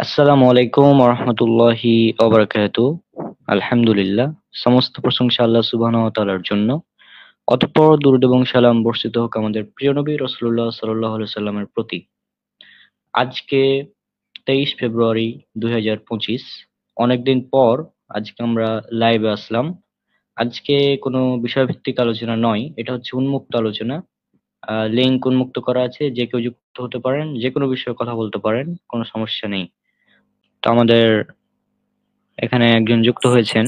আসসালামু আলাইকুম রহমতুল্লাহি ওবারাকাতু। আলহামদুলিল্লাহ, সমস্ত প্রশংসা আল্লাহ সুবহানাহু ওয়া তাআলার জন্য। অতঃপর দুরূদ এবং সালাম বর্ষিত হোক আমাদের প্রিয় নবী রাসূলুল্লাহ সাল্লাল্লাহু আলাইহি সাল্লামের প্রতি। আজকে 23 ফেব্রুয়ারি 2025, অনেকদিন পর আজকে আমরা লাইভে আসলাম। আজকে কোনো বিষয়ভিত্তিক আলোচনা নয়, এটা হচ্ছে উন্মুক্ত আলোচনা। লিংক উন্মুক্ত করা আছে, যে কেউ যুক্ত হতে পারেন, যে কোনো বিষয়ে কথা বলতে পারেন, কোনো সমস্যা নেই। তো আমাদের এখানে একজন যুক্ত হয়েছেন,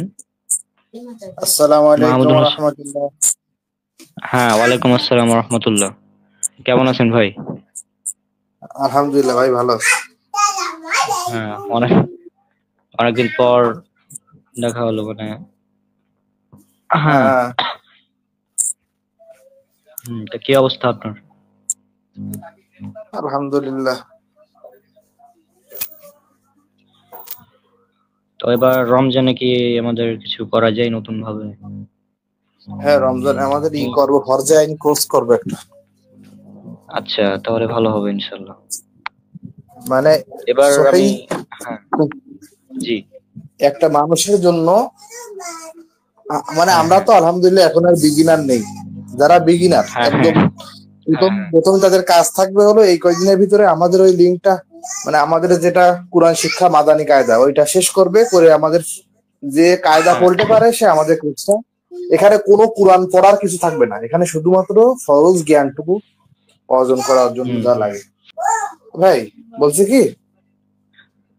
আসসালামু আলাইকুম মাহমুদুল হোসেন। রহমতুল্লাহ। হ্যাঁ, ওয়ালাইকুম আসসালাম রহমতুল্লাহ। কেমন আছেন ভাই? আলহামদুলিল্লাহ ভাই, ভালো আছি। হ্যাঁ, অনেকদিন পর দেখা হলো মানে। হ্যাঁ। হ্যাঁ, তা কি অবস্থা আপনার? আলহামদুলিল্লাহ। তো এবার রমজানে কি আমাদের কিছু করা যায় নতুন ভাবে? হ্যাঁ, রমজান আমাদের করবো, ফরজে আইন কোর্স করবো একটা। আচ্ছা, তাহলে ভালো হবে ইনশাল্লাহ। মানে এবার আমি, সহি হ্যাঁ, জি, একটা মানুষের জন্য মানে হ্যাঁ আমরা হ্যাঁ তো আলহামদুলিল্লাহ এখন আর বিগিনার নেই। যারা বিগিনার হ্যাঁ হ্যাঁ একদম হ্যাঁ প্রথম তাদের কাজ থাকবে হলো এই কয়েকদিনের ভিতরে আমাদের ওই লিঙ্কটা, মানে আমাদের যেটা কোরআন শিক্ষা মাদানী কায়দা ওইটা শেষ করবে, করে আমাদের যে কায়দা হ্যাঁ পড়তে পারে সে আমাদের কোর্সটা। এখানে কোনো কোরআন পড়ার কিছু থাকবে না, এখানে শুধুমাত্র ফরজ জ্ঞানটুকু অর্জন করার জন্য হুম যা হুম, লাগে। ভাই বলছি কি,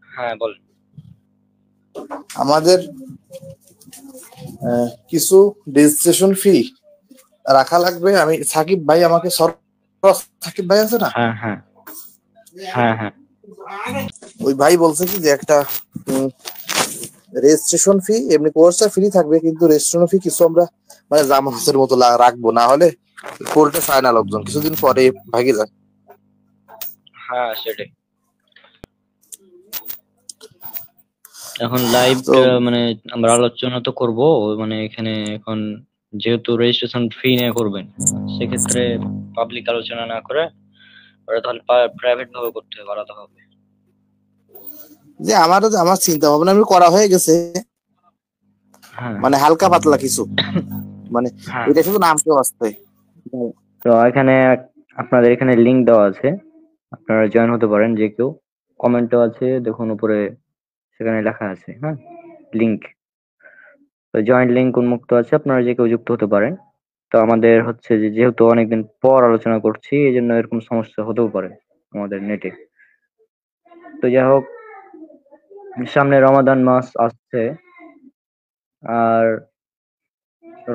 হ্যাঁ বল। আমাদের কিছু রেজিস্ট্রেশন ফি রাখা লাগবে। আমি সাকিব ভাই আমাকে সাকিব ভাই আছে না, হ্যাঁ হ্যাঁ হ্যাঁ হ্যাঁ ওই ভাই বলছে কি যে একটা রেজিস্ট্রেশন ফি, এমনি কোর্সটা ফ্রি থাকবে কিন্তু রেজিস্ট্রেশন ফি কিছু আমরা মানে জামানতের মতো রাখবো, না হলে কোর্টে চায় না লোকজন, কিছুদিন পরে ভাগে যায়। হ্যাঁ, সেটাই। এখন তো লাইভটা মানে আমরা আলোচনা তো করব, মানে এখানে এখন যেহেতু রেজিস্ট্রেশন ফি নিয়ে করবেন, সেক্ষেত্রে পাবলিক আলোচনা না করে ওরা তাহলে প্রাইভেট ভাবে করতে হবে, আলাদা হবে। যে আমার চিন্তা ভাবনা আমি করা হয়ে গেছে, হ্যাঁ মানে হালকা পাতলা কিছু, মানে হ্যাঁ, এটা শুধু নাম কেউ আসতে। তো এখানে আপনাদের এখানে লিংক দেওয়া আছে, আপনারা জয়েন হতে পারেন যে কেউ। কমেন্টও আছে, দেখুন উপরে, সেখানে লেখা আছে, হ্যাঁ, লিংক। তো জয়েন্ট লিংক উন্মুক্ত আছে, আপনারা যে কেউ যুক্ত হতে পারেন। তো আমাদের হচ্ছে যে যেহেতু অনেকদিন পর আলোচনা করছি, এই জন্য এরকম সমস্যা হতেও পারে আমাদের নেটে। তো যাই হোক, সামনে রমাদান মাস আসছে, আর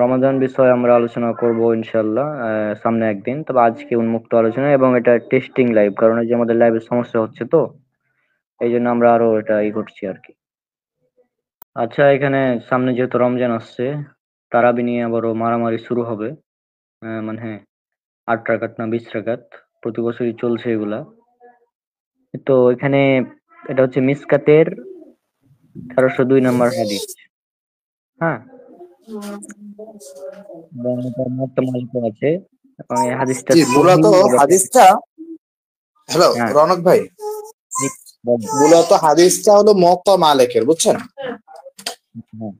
রমাদান বিষয়ে আমরা আলোচনা করব ইনশাল্লাহ সামনে একদিন। তবে আজকে উন্মুক্ত আলোচনা, এবং এটা টেস্টিং লাইভ, কারণ এই যে আমাদের লাইভের সমস্যা হচ্ছে, তো এই জন্য আমরা আরো এটা করছি আর কি। আচ্ছা, এখানে সামনে যেহেতু রমজান আসছে, তারাবি নিয়ে আবারও মারামারি শুরু হবে। মানে হ্যাঁ, 8 রাকাত না 20 রাকাত, প্রতি বছরই চলছে এগুলা। তো এখানে এটা হচ্ছে মিসকাতের 1302 নম্বর হাদিস। হ্যাঁ, এবং এটার মত আছে, এবং এই হাদিসটা জি, সহিহ মূলত এবং হাদিসটা, হ্যালো হ্যাঁ, রনক ভাই, জি, বল। মূলত হাদিসটা হলো মুওয়াত্তা মালিকের, বুঝছেন? হ্যাঁ,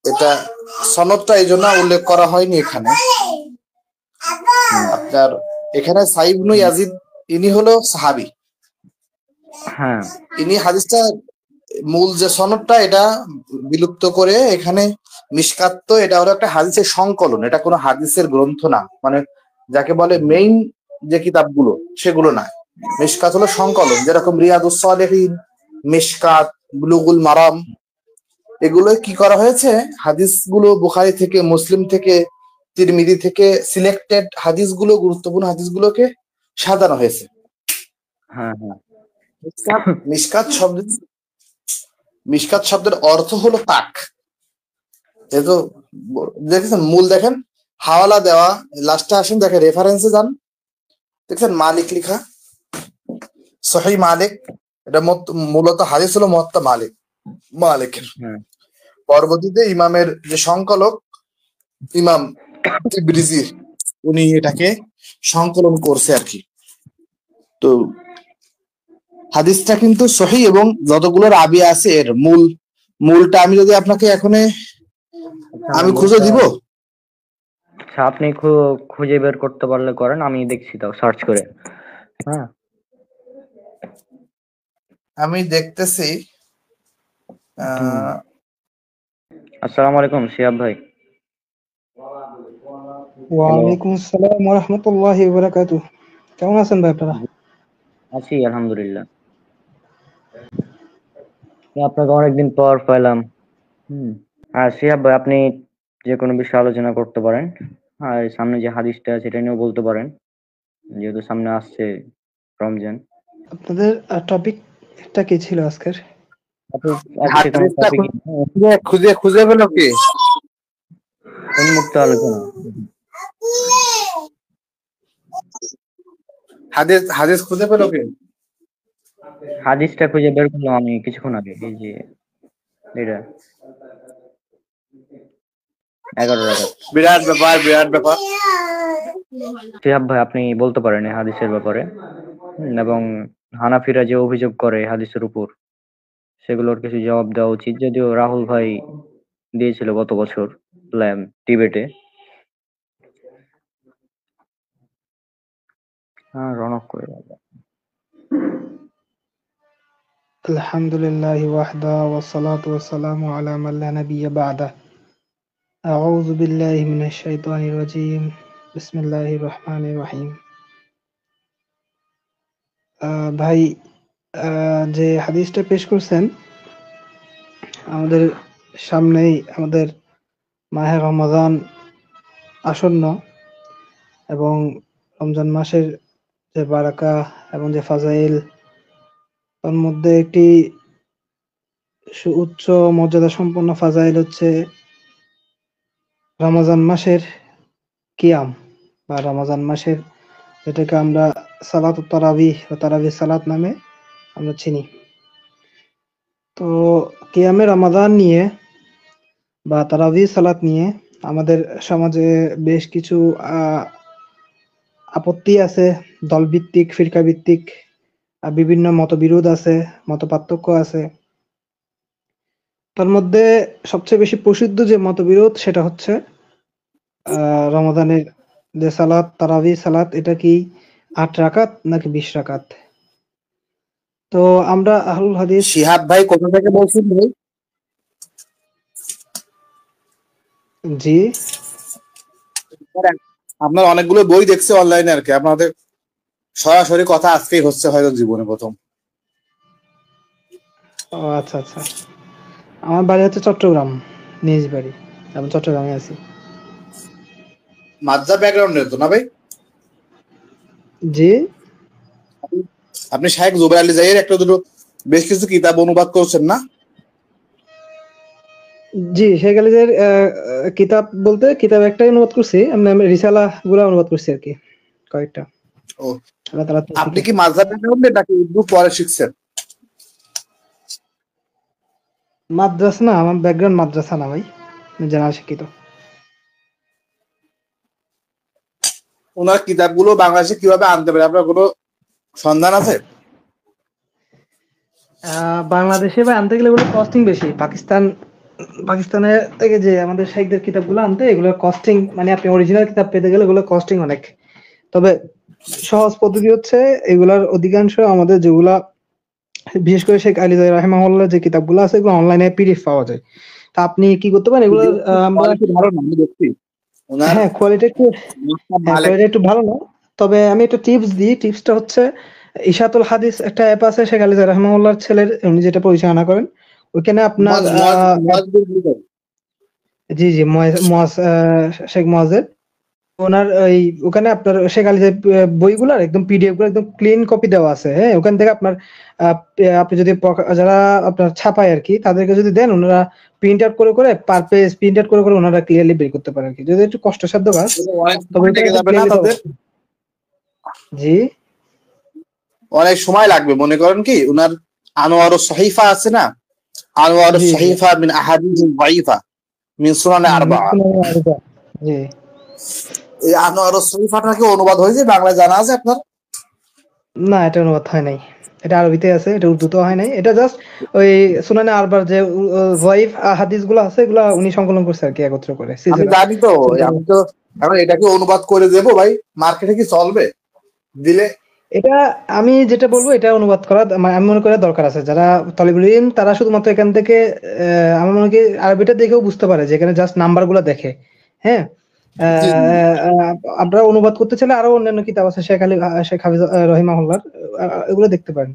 এটা সনদটা এই জন্য উল্লেখ করা হয়নি এখানে। হুম, আপনার এখানে সাইব ইবনু হুম, ইয়াজিদ, ইনি হলো সাহাবী। হ্যাঁ ইনি হাদিসটা মূল যে সনদটা এটা বিলুপ্ত করে এখানে মিশকাত, তো এটা হলো একটা হাদিসের সংকলন, এটা কোনো হাদিসের গ্রন্থ না, মানে যাকে বলে মেইন যে কিতাবগুলো সেগুলো না। মিশকাত হলো সংকলন, যেরকম রিয়াদুস সালেহিন, মিশকাত, বুলুগুল মারাম, এগুলো কি করা হয়েছে, হাদিসগুলো বুখারী থেকে, মুসলিম থেকে, তিরমিজি থেকে সিলেক্টেড হাদিসগুলো, গুরুত্বপূর্ণ হাদিসগুলোকে সাজানো হয়েছে। হ্যাঁ হ্যাঁ মিশকাত মিশকাত শব্দ মিশকাত শব্দের অর্থ হলো তাক। যেহেতু দেখেছেন মূল, দেখেন হাওয়ালা দেওয়া, লাস্টে আসেন দেখেন রেফারেন্সে যান, দেখছেন মালিক লিখা, সহিহ মালিক। এটা মূলত হাদিস হলো মুওয়াত্তা মালিকের। হ্যাঁ পরবর্তীতে ইমামের যে সংকলক, ইমাম তিবরিজি, উনি এটাকে সংকলন করছে আর কি। তো হাদিসটা কিন্তু সহি, এবং যতগুলো রাবি আছে এর মূলটা আমি যদি আপনাকে এখনে আমি খুঁজে দিব। আচ্ছা, আপনি খুঁজে বের করতে পারলে করেন, আমি দেখছি তাও সার্চ করে। হ্যাঁ, আমি দেখতেছি। আসসালামু আলাইকুম শিহাব ভাই। হ্যালো। ওয়ালাইকুম আসসালাম ওয়া রাহমাতুল্লাহি ওয়া বারাকাতুহু। কেমন আছেন ভাই আপনারা? আছি আলহামদুলিল্লাহ। আপনাকে অনেকদিন পর পেলাম। আর শিহাব ভাই, আপনি যে কোনো বিষয়ে আলোচনা করতে পারেন। আর সামনে যে হাদিসটা সেটা নিয়েও বলতে পারেন, যেহেতু সামনে আসছে রমজান। আপনাদের টপিকটা কি ছিল আজকের? আজকে কোনো হাদিসটা টপিক খুঁজে খুঁজে পেল কি? উন্মুক্ত আলোচনা। হাদিস খুঁজে পেল কি? হাদিসটা খুঁজে বের করলাম আমি কিছুক্ষণ আগে, এই যে এটা 11 রাকাত। বিরাট ব্যাপার, বিরাট ব্যাপার। শিহাব ভাই, আপনি বলতে পারেন এই হাদিসের ব্যাপারে। এবং হানাফিরা যে অভিযোগ করে হাদিসের উপর, সেগুলোর কিছু জবাব দেওয়া উচিত। যদিও রাহুল ভাই দিয়েছিল গত বছর ডিবেটে। হ্যাঁ, রনক করে আলহামদুলিল্লাহি ওয়াহদা ওয়াস সালাতু ওয়াস সালামু আলা মান লা নাবিয়্যা বা'দা। আউযু বিল্লাহি মিনাশ শাইতানির রাজীম। বিসমিল্লাহির রহমানির রহিম। ভাই, যে হাদিসটা পেশ করছেন, আমাদের সামনেই আমাদের মাহে রমাদান আসন্ন, এবং রমজান মাসের যে বারাকা এবং যে ফাজাইল, তার মধ্যে একটি উচ্চ মর্যাদা সম্পন্ন ফাজাইল হচ্ছে রমজান মাসের কিয়াম, বা রমজান মাসের, যেটাকে আমরা সালাত তারাবিহ বা তারাবিহ সালাত নামে আমরা চিনি। তো কিয়ামে রমাদান নিয়ে বা তারাবিহ সালাত নিয়ে আমাদের সমাজে বেশ কিছু আপত্তি আছে, দলভিত্তিক, ফিরকা ভিত্তিক বিভিন্ন মতবিরোধ আছে, মত পার্থক্য আছে। তার মধ্যে সবচেয়ে বেশি প্রসিদ্ধ যে মতবিরোধ সেটা হচ্ছে রমাদানের যে সালাত, তারাবিহ সালাত, এটা কি ৮ রাকাত নাকি ২০ রাকাত? তো আমরা আহলুল হাদিস। শিহাব ভাই কোথা থেকে বলছেন ভাই? জি, আপনার অনেকগুলো বই দেখছি অনলাইনে আর কি, আপনাদের সরাসরি কথা আজকেই হচ্ছে হয়তো জীবনে প্রথম। ও আচ্ছা আচ্ছা। আমার বাড়ি হচ্ছে চট্টগ্রাম, নিজ বাড়ি। আমি চট্টগ্রামে আছি। মাদ্রাসা ব্যাকগ্রাউন্ডের তো না ভাই? জি আপনি শাহেখ জুবের আলী জাহির একটা দুটো বেশ কিছু কিতাব অনুবাদ করছেন না? জি, শেখ আলীদের কিতাব বলতে কিতাব একটাই অনুবাদ করছি, আমি রিসালা গুলা অনুবাদ করছি আর কি, কয়েকটা। ও, আল্লাহ তাআলা আপনি তৌফিকে। কি মাদ্রাসা ব্যাকগ্রাউন্ডে নাকি উর্দু পরে শিখছেন? মাদ্রাসা না, আমার ব্যাকগ্রাউন্ড মাদ্রাসা না ভাই, জেনারেল শিক্ষিত। ওনার কিতাবগুলো বাংলাদেশে কিভাবে আনতে পারে, আপনার কোনো সন্ধান আছে? বাংলাদেশে ভাই আনতে গেলে এগুলো কস্টিং বেশি। পাকিস্তানের থেকে যে আমাদের শেখদের কিতাবগুলো আনতে, এগুলো কস্টিং, মানে আপনি অরিজিনাল কিতাব পেতে গেলে এগুলো কস্টিং অনেক। তবে সহজ পদ্ধতি হচ্ছে, এগুলার অধিকাংশ আমাদের যেগুলা, বিশেষ করে শেখ আলী রাহিমাহুল্লাহ যে কিতাবগুলো আছে, এগুলো অনলাইনে পিডিএফ পাওয়া যায়। তা আপনি কি করতে পারেন, এগুলো আমরা, কোয়ালিটি ভালো না, আমি দেখছি ওনার হ্যাঁ কোয়ালিটি একটু, কোয়ালিটি একটু ভালো না। তবে আমি একটা টিপস দিই, টিপসটা হচ্ছে ইশাতুল হাদিস একটা অ্যাপ আছে শেখ আলী রাহিমাহুল্লাহর ছেলের, উনি যেটা পরিচালনা করেন। ওইখানে আপনার জি জি মুয়াজ, শেখ মুয়াজ্জেদ, ওনার ওই, ওখানে আপনার শেখ আলী বইগুলার একদম পিডিএফ গুলো একদম ক্লিন কপি দেওয়া আছে। হ্যাঁ, ওখান থেকে আপনার আপনি যদি যারা আপনার ছাপায় আর কি, তাদেরকে যদি দেন, ওনারা প্রিন্ট আউট করে করে পার পেজ প্রিন্ট আউট করে করে ওনারা ক্লিয়ারলি বের করতে পারে আর কি। যদি একটু কষ্টসাধ্য কাজ, তবে জি অনেক সময় লাগবে। মনে করেন কি, উনার আনোয়ারুস সহিফা আছে না, আনোয়ারুস সহিফা মিন আহাদিসিল দাঈফা মিন সুনানে আরবাআ, জি, এই আনোয়ারুস সহিফাটা কি অনুবাদ হয়েছে বাংলায় জানা আছে আপনার? না এটা অনুবাদ হয় নাই। এটা আরবিতে আছে, এটা উর্দুতে হয় নাই। এটা জাস্ট ওই সুনানে আরবার যে যায়িফ হাদিস গুলো আছে এগুলা উনি সংকলন করছে আর কি একত্র করে আমি সিলসিলা। জানি তো, আমি তো এখন এটাকে অনুবাদ করে দেবো ভাই, মার্কেটে কি চলবে দিলে? এটা আমি যেটা বলবো এটা অনুবাদ করা আমি মনে করি দরকার আছে। যারা তালিবুল ইলম তারা শুধুমাত্র এখান থেকে আমার মনে হয় আরবিটা দেখেও বুঝতে পারে যে এখানে জাস্ট নাম্বার গুলা দেখে। হ্যাঁ, জি জি। আপনারা অনুবাদ করতে চাইলে আরো অন্যান্য কিতাব আছে শেখ হাফিজ রহিমাহুল্লাহর, এগুলো দেখতে পারেন।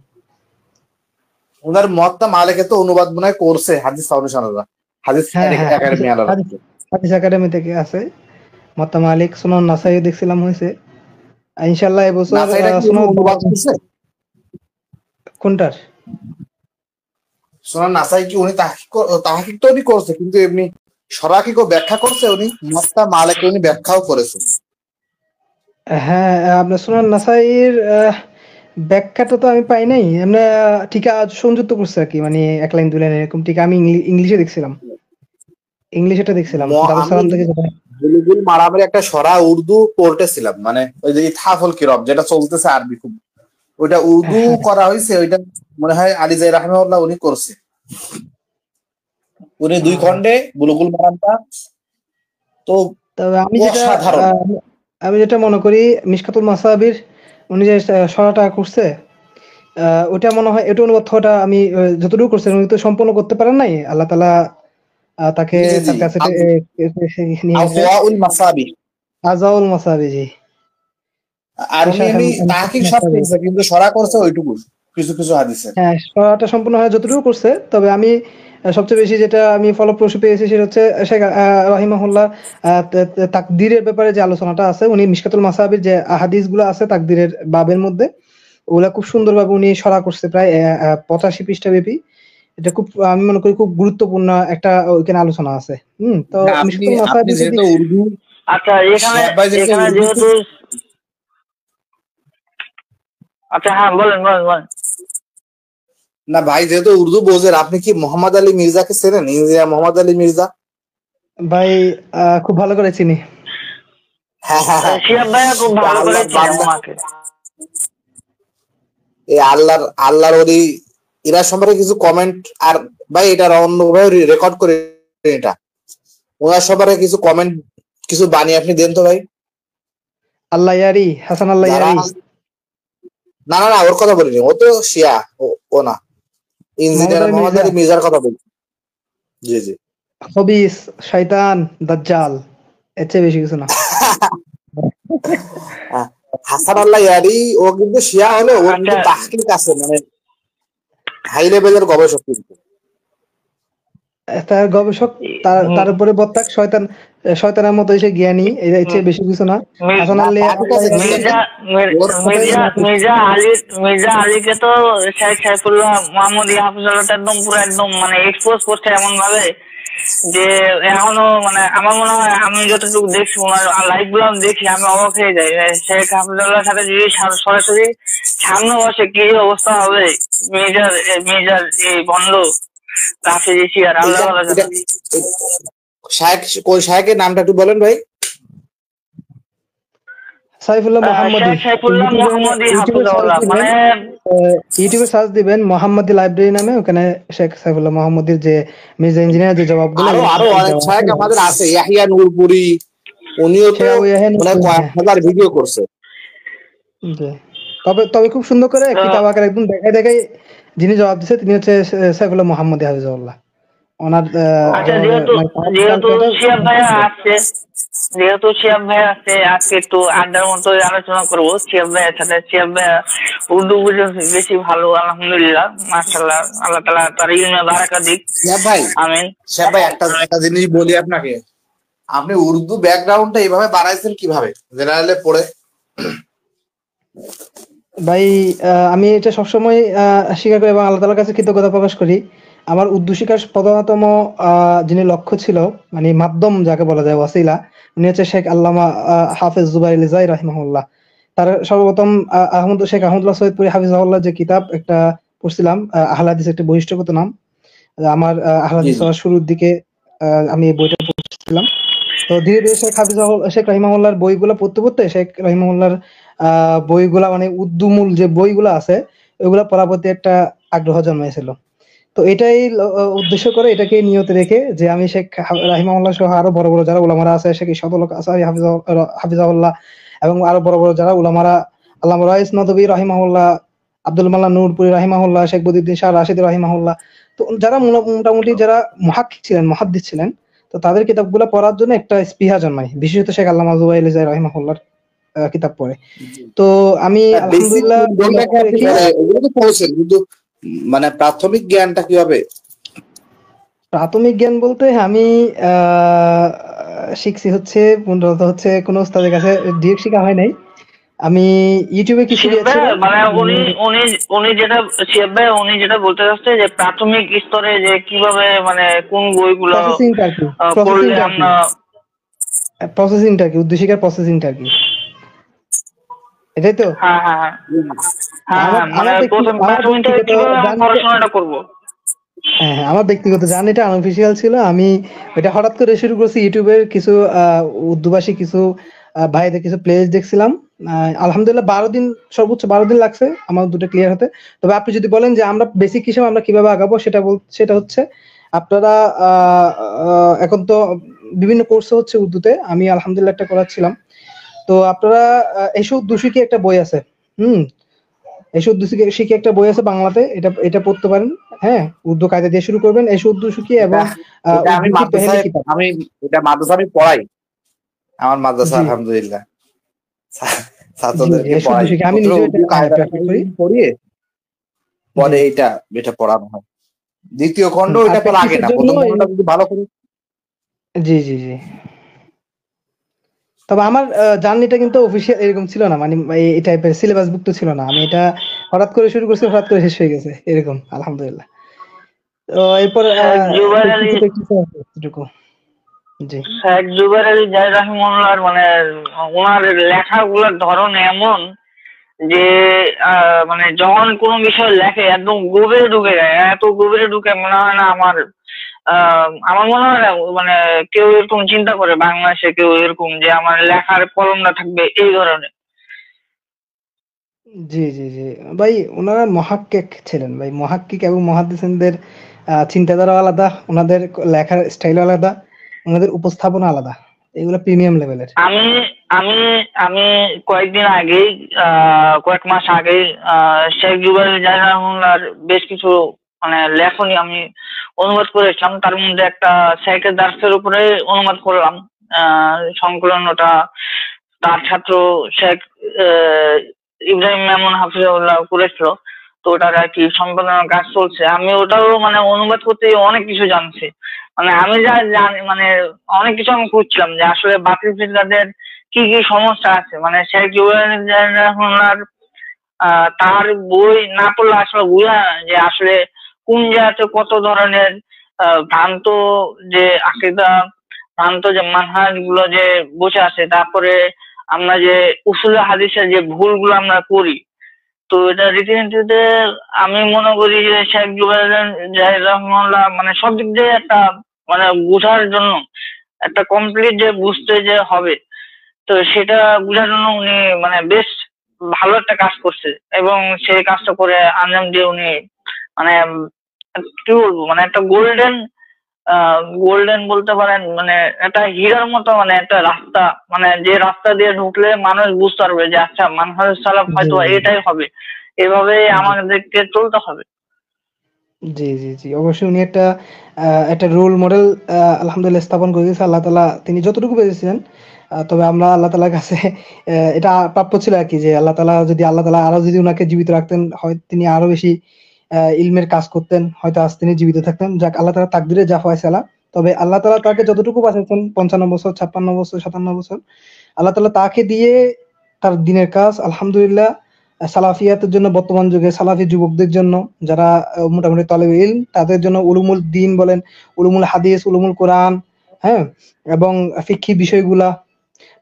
ওনার মুয়াত্তা মালিকে তো অনুবাদ মনে হয় করছে হাদিস ফাউন্ডেশন আলাদা, হাদিস হ্যাঁ হ্যাঁ, একাডেমি আলাদা। হাদিস একাডেমি থেকে আছে। মুয়াত্তা মালিক, সুনান নাসাই দেখছিলাম হয়েছে। ইনশাআল্লাহ এবছর নাসাইটা কি উনি অনুবাদ করছে? কোনটার? সুনান নাসাই কি উনি তাহকিক তো উনি করছে, কিন্তু এমনি সরাকিকও ব্যাখ্যা করছে উনি, মুয়াত্তা মালিকে উনি ব্যাখ্যাও করেছে। হ্যাঁ, আপনার সুনান নাসাইর ব্যাখ্যাটা তো আমি পাই নাই। এমনি টিকা সংযুক্ত করছে আর কি, মানে এক লাইন দুই লাইন এরকম টিকা আমি ইংলিশে দেখছিলাম। ইংলিশেটা দেখছিলাম দারুস সালাম থেকে যেটা। বুলুগুল মারামের একটা সরা উর্দু পড়তেছিলাম, মানে ওই যে ইতহাফুল কিরাম যেটা চলতেছে আরবি খুব, ওইটা উর্দু করা হয়েছে, ওইটা মনে হয় আলী জাই রাহমাহুল্লাহ উনি করছে। উনি 2 খণ্ডে বুলুগুল মারামটা তো। তবে অসাধারণ। আমি যেটা মনে করি মিশকাতুল মাসাবির উনি যে সরাটা করছে ওটা মনে হয় এটা অনুবাদ হওয়াটা আমি যতটুকু করছেন উনি তো সম্পূর্ণ করতে পারেন নাই। আল্লাহ তাআলা তাকে তার কাছে নিয়েছে আওয়াউল মাসাবি, আজাউল মাসাবি। জি, আর উনি তাহকিক সব করছে, কিন্তু সরা করছে ওইটুকু কিছু কিছু হাদিসে। হ্যাঁ, সরাটা সম্পূর্ণ হয় যতটুকু করছে। তবে আমি সবচেয়ে বেশি যেটা আমি ফলপ্রসূ পেয়েছি সেটা হচ্ছে শেখ রাহিমাহুল্লাহ তাকদীরের ব্যাপারে যে আলোচনাটা আছে, উনি মিশকাতুল মাসাবির যে আহাদিস গুলো আছে তাকদীরের বাবের মধ্যে ওগুলা খুব সুন্দরভাবে উনি সরা করছে, প্রায় 85 পৃষ্ঠা ব্যাপী। এটা খুব আমি মনে করি খুব গুরুত্বপূর্ণ একটা ওইখানে আলোচনা আছে। তো মিশকাতুল মাসাবির যেহেতু উর্দু, আচ্ছা এখানে যেহেতু আচ্ছা হ্যাঁ বলেন বলেন বলেন। না ভাই, যেহেতু উর্দু বোঝেন, আপনি কি মোহাম্মদ আলী মির্জাকে চেনেন? ইঞ্জিনিয়ার মোহাম্মদ আলী মির্জা ভাই খুব ভালো করে চিনি। শিহাব ভাইয়া খুব ভালো করে চিনে ওনাকে। এই আল্লাহর ওলি এরা সম্পর্কে কিছু কমেন্ট, আর ভাই এটা অন্যভাবে রেকর্ড করে, এটা ওনার সম্পর্কে কিছু কমেন্ট কিছু বানিয়ে আপনি দেন তো ভাই। আল্লাহ ইয়ারি, হাসান আল্লাহ ইয়ারি। না না না, ওর কথা বলিনি, ও তো শিয়া, ও না, ইঞ্জিনিয়ার মোহাম্মদ আলী মির্জার কথা বলছি। জি জি। খবিস, শয়তান, দাজ্জাল, এর চেয়ে বেশি কিছু না। হাসান আল্লাহ ইয়ারি ও কিন্তু শিয়া হলে ওর কিন্তু তাহকিক আছে, মানে হাই লেভেলের গবেষক কিন্তু। তার গবেষক, তার উপরে বত্তাক শয়তানের মতো এসে জ্ঞানী, এর চেয়ে বেশি কিছু না। হাসান আল্লাহ মির্জা আলীকে তো শেখ সাইফুল্লাহ মোহাম্মদ হাফিজুল্লাহ একদম পুরো একদম মানে এক্সপোজ করছে এমন ভাবে যে এখনো মানে আমার মনে হয় আমি যতটুকু দেখছি ওনার লাইভ গুলো দেখি আমি অবাক হয়ে যাই। শেখ হাফিজুল্লাহর সাথে যদি সরাসরি সামনে বসে কি অবস্থা হবে মির্জার এই বন্ধ রাফিজি শিয়ার। আল্লাহ শায়েখের নামটা একটু বলেন ভাই। সাইফুল্লাহ মোহাম্মদী, ইউটিউবে সার্চ দিবেন মোহাম্মদী লাইব্রেরি নামে, ওখানে শেখ সাইফুল্লাহ মোহাম্মদীর যে মির্জা ইঞ্জিনিয়ার যে জবাবগুলো, আরো অনেক শায়েখ আমাদের আছে, ইয়াহিয়া নূরপুরি, উনিও তো মানে কয়েক হাজার ভিডিও করছে। তবে খুব সুন্দর করে কিতাব আকারে একদম দেখাই যিনি জবাব দিচ্ছে তিনি হচ্ছে সাইফুল্লাহ মোহাম্মদী হাফিজাহুল্লাহ। ওনার যেহেতু শিহাব ভাই আছে আজকে একটু আড্ডার মতো আলোচনা করবো শিহাব ভাইয়ের সাথে। শিহাব ভাইয়া উর্দু বুঝে বেশি ভালো, আলহামদুলিল্লাহ, মাশাআল্লাহ, আল্লাহ তাআলা তার ইলমে বারাকা দিক। আমিন। শিহাব ভাই একটা জিনিস বলি আপনাকে, আপনি উর্দু ব্যাকগ্রাউন্ডটা এইভাবে বানাইছেন কিভাবে জেনারেলে পড়ে? ভাই আমি এটা সবসময় স্বীকার করি এবং আল্লাহ তাআলার কাছে কৃতজ্ঞতা প্রকাশ করি। আমার উর্দু শিক্ষার প্রধানতম যিনি লক্ষ্য ছিল, মানে মাধ্যম যাকে বলা যায়, ওয়াসিলা, উনি হচ্ছে শেখ আল্লামা হাফেজ জুবাইর লিজাই রাহিমাহুল্লাহ। তার সর্বপ্রথম শেখ আহমদুল্লাহ সৈয়দপুরি হাফিজাহুল্লাহ যে কিতাব একটা পড়ছিলাম, আহলে হাদিস, একটা বহিষ্ঠগত নাম। আমার আহলে হাদিস শুরুর দিকে আমি এই বইটা পড়ছিলাম। তো ধীরে ধীরে শেখ রাহিমাহুল্লাহর বইগুলা পড়তে পড়তে শেখ রাহিমাহুল্লাহর বইগুলা মানে উর্দু মূল যে বইগুলা আছে ওইগুলা পড়ার প্রতি একটা আগ্রহ জন্মাইছিল। তো এটাই উদ্দেশ্য করে, এটাকে নিয়ত রেখে যে আমি শেখ রাহিমাহুল্লাহ সহ আরো বড় বড় যারা উলামারা আছে, শেখ ইশাদুল হক আসারি হাফিজাহুল্লাহ, এবং আরো বড় বড় যারা উলামারা, আল্লামা রাইস নদভী রাহিমাহুল্লাহ, আব্দুল মাল্লা নূরপুরি রাহিমাহুল্লাহ, শেখ বদিউদ্দিন শাহ রাশিদি রাহিমাহুল্লাহ, তো যারা মোটামুটি যারা মুহাক্কিক ছিলেন, মুহাদ্দিস ছিলেন, তো তাদের কিতাবগুলো পড়ার জন্য একটা স্পৃহা জন্মায়, বিশেষত শেখ আল্লামা জুবাইর রাহিমাহুল্লাহর কিতাব পড়ে। তো আমি বেসিক আলহামদুলিল্লাহ জ্ঞানটাকে আপনি ওগুলো তো পড়েছেন, কিন্তু মানে প্রাথমিক জ্ঞানটা কিভাবে? প্রাথমিক জ্ঞান বলতে আমি শিখছি হচ্ছে মূলত হচ্ছে কোন ওস্তাদের কাছে, ডিরেক্ট শেখা হয় নাই। আমি ইউটিউবে কিছু শিব ভাই, দেখছিলাম। মানে উনি উনি উনি যেটা শিব ভাই উনি যেটা বলতে চাচ্ছে যে প্রাথমিক স্তরে যে কিভাবে মানে কোন বইগুলো প্রসেসিংটা আর কি, পড়লে আমরা প্রসেসিংটা কি, উদ্দেশিকার প্রসেসিংটা কি, এটাই তো? হ্যাঁ হ্যাঁ হ্যাঁ হ্যাঁ, মানে প্রথম প্রাথমিকটা কিভাবে আমরা পড়াশোনাটা করবো। হ্যাঁ হ্যাঁ, আমার ব্যক্তিগত জার্নিটা আনঅফিসিয়াল ছিল। আমি এটা হঠাৎ করে শুরু করছি, ইউটিউবের কিছু উর্দুভাষী কিছু ভাইদের কিছু প্লেলিস্ট দেখছিলাম। আলহামদুলিল্লাহ 12 দিন, সর্বোচ্চ 12 দিন লাগছে আমার দুটো ক্লিয়ার হতে। তবে আপনি যদি বলেন যে আমরা বেসিক হিসেবে আমরা কিভাবে আগাবো, সেটা হচ্ছে আপনারা এখন তো বিভিন্ন কোর্স হচ্ছে উর্দুতে, আমি আলহামদুলিল্লাহ একটা করাচ্ছিলাম। তো আপনারা এসব দুশিকি একটা বই আছে, এসব দুশিকি একটা বই আছে বাংলাতে, এটা পড়তে পারেন। হ্যাঁ, উর্দু কায়দা দিয়ে শুরু করবেন, এসব দুশিকি এবং আমি মাদ্রাসায় আমি এটা মাদ্রাসা আমি পড়াই, আমার মাদ্রাসা আলহামদুলিল্লাহ ছাত্রদেরকে পড়াই, আমি নিজে পড়িয়ে পরে এটা পড়ানো হয়। দ্বিতীয় খণ্ড এটা তো লাগে না, প্রথম খণ্ডটা যদি ভালো করে। জি জি জি। তবে আমার জার্নিটা কিন্তু অফিসিয়াল এরকম ছিল না, মানে এই টাইপের সিলেবাস ভুক্ত ছিল না। আমি এটা হঠাৎ করে শুরু করছি, হঠাৎ করে শেষ হয়ে গেছে এরকম, আলহামদুলিল্লাহ। তো এরপর শেখ জুবাইর আলী জাহির রাহিমাহুল্লাহর মানে ওনার লেখাগুলোর ধরন এমন যে মানে যখন কোনো বিষয় লেখে একদম গভীরে ঢুকে যায়, এত গভীরে ঢুকে মনে হয় না আমার মনে হয় না মানে কেউ এরকম চিন্তা করে বাংলাদেশে কেউ এরকম যে আমার লেখার কলমটা থাকবে এই ধরনের। জি জি জি ভাই, ওনারা মুহাক্কিক ছিলেন ভাই, মুহাক্কিক এবং মুহাদ্দিসিনদের চিন্তাধারা আলাদা, ওনাদের লেখার স্টাইল আলাদা, ওনাদের উপস্থাপনা আলাদা, এগুলো প্রিমিয়াম লেভেলের। আমি আমি আমি কয়েকদিন আগেই কয়েক মাস আগেই শেখ জুবাইর জাহির রাহিমাহুল্লাহর বেশ কিছু মানে লেখনী আমি অনুবাদ করেছিলাম। তার মধ্যে একটা শেখের দার্সের উপরে অনুবাদ করলাম, সংকলন ওটা তার ছাত্র শেখ ইব্রাহিম মামুন হাফিজাহুল্লাহ করেছিল। তো ওটার আর কি সম্পাদনার কাজ চলছে। আমি ওটাও মানে অনুবাদ করতে অনেক কিছু জানছি, মানে আমি যা জানি মানে অনেক কিছু আমি খুঁজছিলাম যে আসলে বাতিল ফিরকাদের কি কি সমস্যা আছে। মানে শেখ জুবাইর তার বই না পড়লে আসলে বুঝা যে আসলে কোন জায়গাতে কত ধরনের ভ্রান্ত যে আকীদা, ভ্রান্ত যে মানহাজ গুলো যে বসে আছে, তারপরে আমরা যে উসুলে হাদিসের যে ভুলগুলো আমরা করি। তো এটা রীতিনীতিতে আমি মনে করি যে শেখ জুবাইর জাহির রাহিমাহুল্লাহ মানে সব দিক দিয়ে একটা মানে বোঝার জন্য একটা কমপ্লিট যে বুঝতে যে হবে, তো সেটা বোঝার জন্য উনি মানে বেশ ভালো একটা কাজ করছে এবং সেই কাজটা করে আঞ্জাম দিয়ে উনি মানে কি বলবো মানে একটা গোল্ডেন বলতে পারেন, মানে একটা হীরার মতো মানে একটা রাস্তা, মানে যে রাস্তা দিয়ে ঢুকলে মানুষ বুঝতে পারবে যে আচ্ছা মানহাজ সালাফ হয়তো এটাই হবে, এভাবে আমাদেরকে চলতে হবে। জি জি জি, অবশ্যই উনি একটা রোল মডেল আলহামদুলিল্লাহ স্থাপন করে দিয়েছে আল্লাহ তাআলা, তিনি যতটুকু পেরেছিলেন। তবে আমরা আল্লাহ তাআলার কাছে এটা প্রাপ্য ছিল আর কি, যে আল্লাহ তাআলা আরো যদি উনাকে জীবিত রাখতেন, হয় তিনি আরো বেশি ইলমের কাজ করতেন, হয়তো আজ তিনি জীবিত থাকতেন। যাক, আল্লাহ তাআলা তাকদিরে যা ফয়সালা। তবে আল্লাহ তাআলা তাকে যতটুকু বাঁচাইছেন, 55 বছর, 56 বছর, 57 বছর, আল্লাহ তাআলা তাকে দিয়ে তার দিনের কাজ আলহামদুলিল্লাহ সালাফিয়াতের জন্য, বর্তমান যুগে সালাফি যুবকদের জন্য যারা মোটামুটি তালেবে ইলম, তাদের জন্য উলুমুল দ্বীন বলেন, উলুমুল হাদিস, উলুমুল কোরআন, হ্যাঁ, এবং ফিকহি বিষয়গুলা,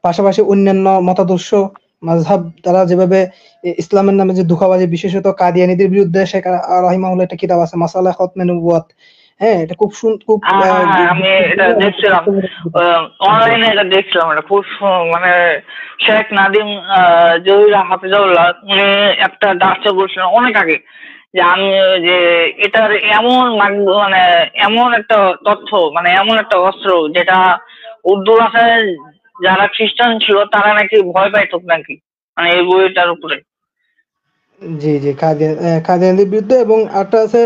পাশাপাশি অন্যান্য মতাদর্শ মাযহাব, তারা যেভাবে ইসলামের নামে যে ধোঁকাবাজি, বিশেষত কাদিয়ানীদের বিরুদ্ধে শেখ রাহিমাহুল্লাহ একটা কিতাব আছে মাসালা খতমে নবুয়াত, হ্যাঁ, এটা খুব খুব হ্যাঁ, আমি এটা দেখছিলাম অনলাইনে, এটা দেখছিলাম। এটা খুব মানে শেখ নাদিম জহির হাফিজাউল্লাহ উনি একটা ডার্সে বলছিলেন অনেক আগে যে আমি যে এটার এমন মানে এমন একটা তথ্য, মানে এমন একটা অস্ত্র যেটা উর্দু ভাষায় যারা খ্রিস্টান ছিল তারা নাকি ভয় পাইত নাকি, মানে এই বইটার উপরে। জি জি, কাদিয়ানদের বিরুদ্ধে। এবং একটা আছে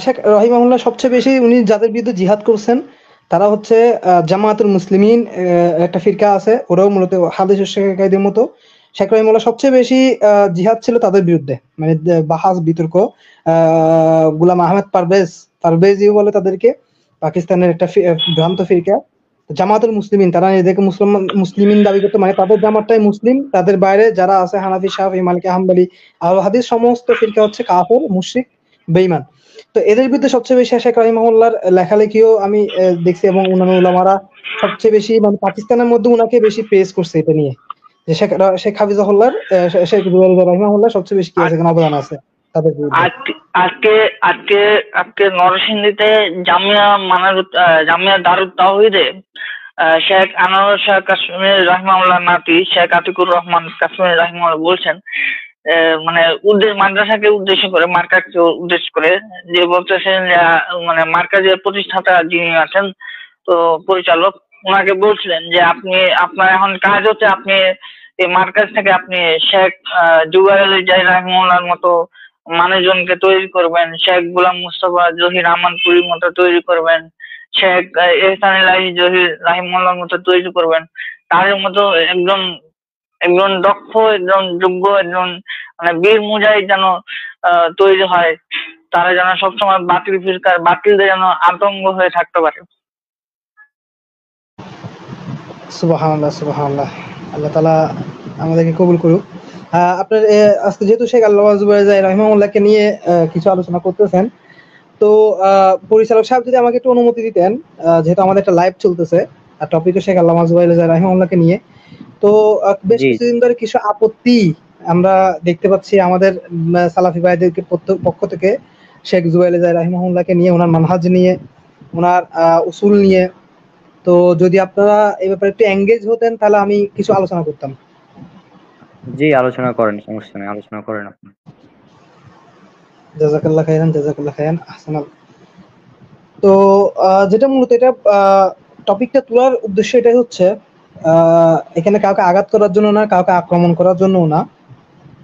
শেখ রহিমাহুল্লাহ সবচেয়ে বেশি উনি যাদের বিরুদ্ধে জিহাদ করছেন তারা হচ্ছে জামায়াতুল মুসলিমিন, একটা ফিরকা আছে, ওরাও মূলত হাদিস ও শেখাইদের মতো। শেখ রহিমাহুল্লাহ সবচেয়ে বেশি জিহাদ ছিল তাদের বিরুদ্ধে, মানে বাহাস বিতর্ক। গুলাম আহমেদ পারভেজি বলে তাদেরকে, পাকিস্তানের একটা ভ্রান্ত ফিরকা। জামাতুল মুসলিমিন তারা নিজেদেরকে মুসলিমিন দাবি করতো, মানে তাদের জামাতটাই মুসলিম, তাদের বাইরে যারা আছে হানাফি, শাফি, মালিকি, হাম্বলি, আহলে হাদিস সমস্ত ফিরকা হচ্ছে কাফের, মুশরিক, বেঈমান। তো এদের বিরুদ্ধে সবচেয়ে বেশি শেখ রহিমাহুল্লাহর লেখালেখিও আমি দেখছি, এবং অন্যান্য উলামারা সবচেয়ে বেশি মানে পাকিস্তানের মধ্যে উনাকে বেশি প্রেস করছে এটা নিয়ে, যে শেখ হাফিজাহুল্লাহর শেখ রহিমাহুল্লাহ সবচেয়ে বেশি কি আছে, এখানে অবদান আছে তাদের বিরুদ্ধে। আজকে আজকে আজকে নরসিংদীতে জামিয়া দারুত তাওহীদে শেখ আনোয়ার শাহ কাশ্মীর রাহিমাহুল্লাহ নাতি শেখ আতিকুর রহমান কাশ্মীর রাহিমাহুল্লাহ বলছেন, মানে মাদ্রাসাকে উদ্দেশ্য করে, মার্কাজকে উদ্দেশ্য করে যে বলতেছেন যে মানে মার্কাজের প্রতিষ্ঠাতা যিনি আছেন, তো পরিচালক, ওনাকে বলছিলেন যে আপনার এখন কাজ হচ্ছে আপনি এই মার্কাজ থেকে আপনি শেখ জুবাইর আলী জাহি রাহিমাহুল্লাহর মতো মানুষজনকে তৈরি করবেন, শেখ গোলাম মুস্তফা জহির আমানপুরীর মতো তৈরি করবেন, শেখ এহসান ইলাহি জহির রাহিমাহুল্লাহর মতো তৈরি করবেন। তাদের মতো একজন একজন দক্ষ, একজন যোগ্য, একজন মানে বীর মুজাহিদ যেন তৈরি হয়, তারা যেন সবসময় বাতিলদের যেন আতঙ্ক হয়ে থাকতে পারে। সুবহানাল্লাহ, সুবহানাল্লাহ। আল্লাহ তাআলা আমাদেরকে কবুল করুক। আপনার আজকে যেহেতু শেখ আল্লামা জুবাইর জাহি রাহিমাহুল্লাহকে নিয়ে কিছু আলোচনা করতেছেন, তো পরিচালক সাহেব যদি আমাকে একটু অনুমতি দিতেন, যেহেতু আমাদের একটা লাইভ চলতেছে আর টপিকও শেখ আল্লামা জুবাইর জাহি রাহিমাহুল্লাহকে নিয়ে, তো বেশ জি কিছুদিন ধরে কিছু আপত্তি আমরা দেখতে পাচ্ছি আমাদের সালাফি ভাইদেরকে পক্ষ থেকে শেখ জুবাইর জাহি রাহিমাহুল্লাহকে নিয়ে, ওনার মানহাজ নিয়ে, ওনার উসুল নিয়ে। তো যদি আপনারা এই ব্যাপারে একটু এঙ্গেজ হতেন তাহলে আমি কিছু আলোচনা করতাম। জি, আলোচনা করেন, সমস্যা নেই, আলোচনা করেন আপনি। জাযাকাল্লাহ খাইরান, জাযাকাল্লাহ খাইরান, আহসানাল। তো যেটা মূলত এটা টপিকটা তোলার উদ্দেশ্য এটাই হচ্ছে, এখানে কাউকে আঘাত করার জন্য না, কাউকে আক্রমণ করার জন্য না।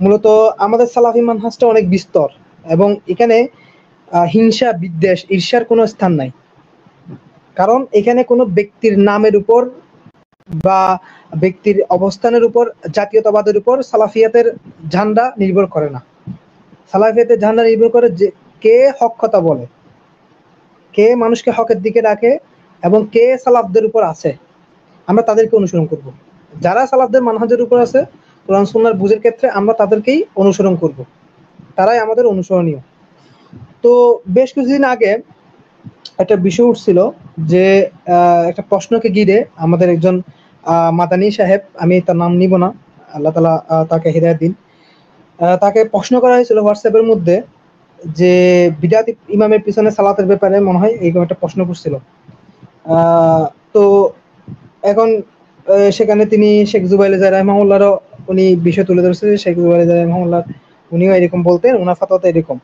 মূলত আমাদের সালাফি মানহাজটা অনেক বিস্তর, এবং এখানে হিংসা, বিদ্বেষ, ঈর্ষার কোনো স্থান নাই। কারণ এখানে কোনো ব্যক্তির নামের উপর বা ব্যক্তির অবস্থানের উপর, জাতীয়তাবাদের উপর সালাফিয়াতের ঝান্ডা নির্ভর করে না। সালাফিয়াতের ঝান্ডা নির্ভর করে যে কে হক কথা বলে, কে মানুষকে হকের দিকে ডাকে, এবং কে সালাফদের উপর আছে, আমরা তাদেরকে অনুসরণ করব। যারা সালাফদের মানহাজের উপর আছে কোরআন সুন্নাহর বুঝের ক্ষেত্রে, আমরা তাদেরকেই অনুসরণ করব, তারাই আমাদের অনুসরণীয়। তো বেশ কিছুদিন আগে একটা বিষয় উঠছিল যে একটা প্রশ্নকে ঘিরে আমাদের একজন মাদানী সাহেব, আমি তার নাম নিব না, আল্লাহ তাআলা তাকে হিদায়াত দিন, তাকে প্রশ্ন করা হয়েছিল হোয়াটসঅ্যাপের মধ্যে যে বিদআতি ইমামের পিছনে সালাতের ব্যাপারে মনে হয় এইরকম একটা প্রশ্ন করছিল। তো এখন সেখানে তিনি শেখ জুবাইর জাহি রাহিমাহুল্লাহরও উনি বিষয় তুলে ধরছে, শেখ জুবাইর জাহি রাহিমাহুল্লাহ উনিও এরকম বলতেন, ওনার ফাতওয়াটা এরকম।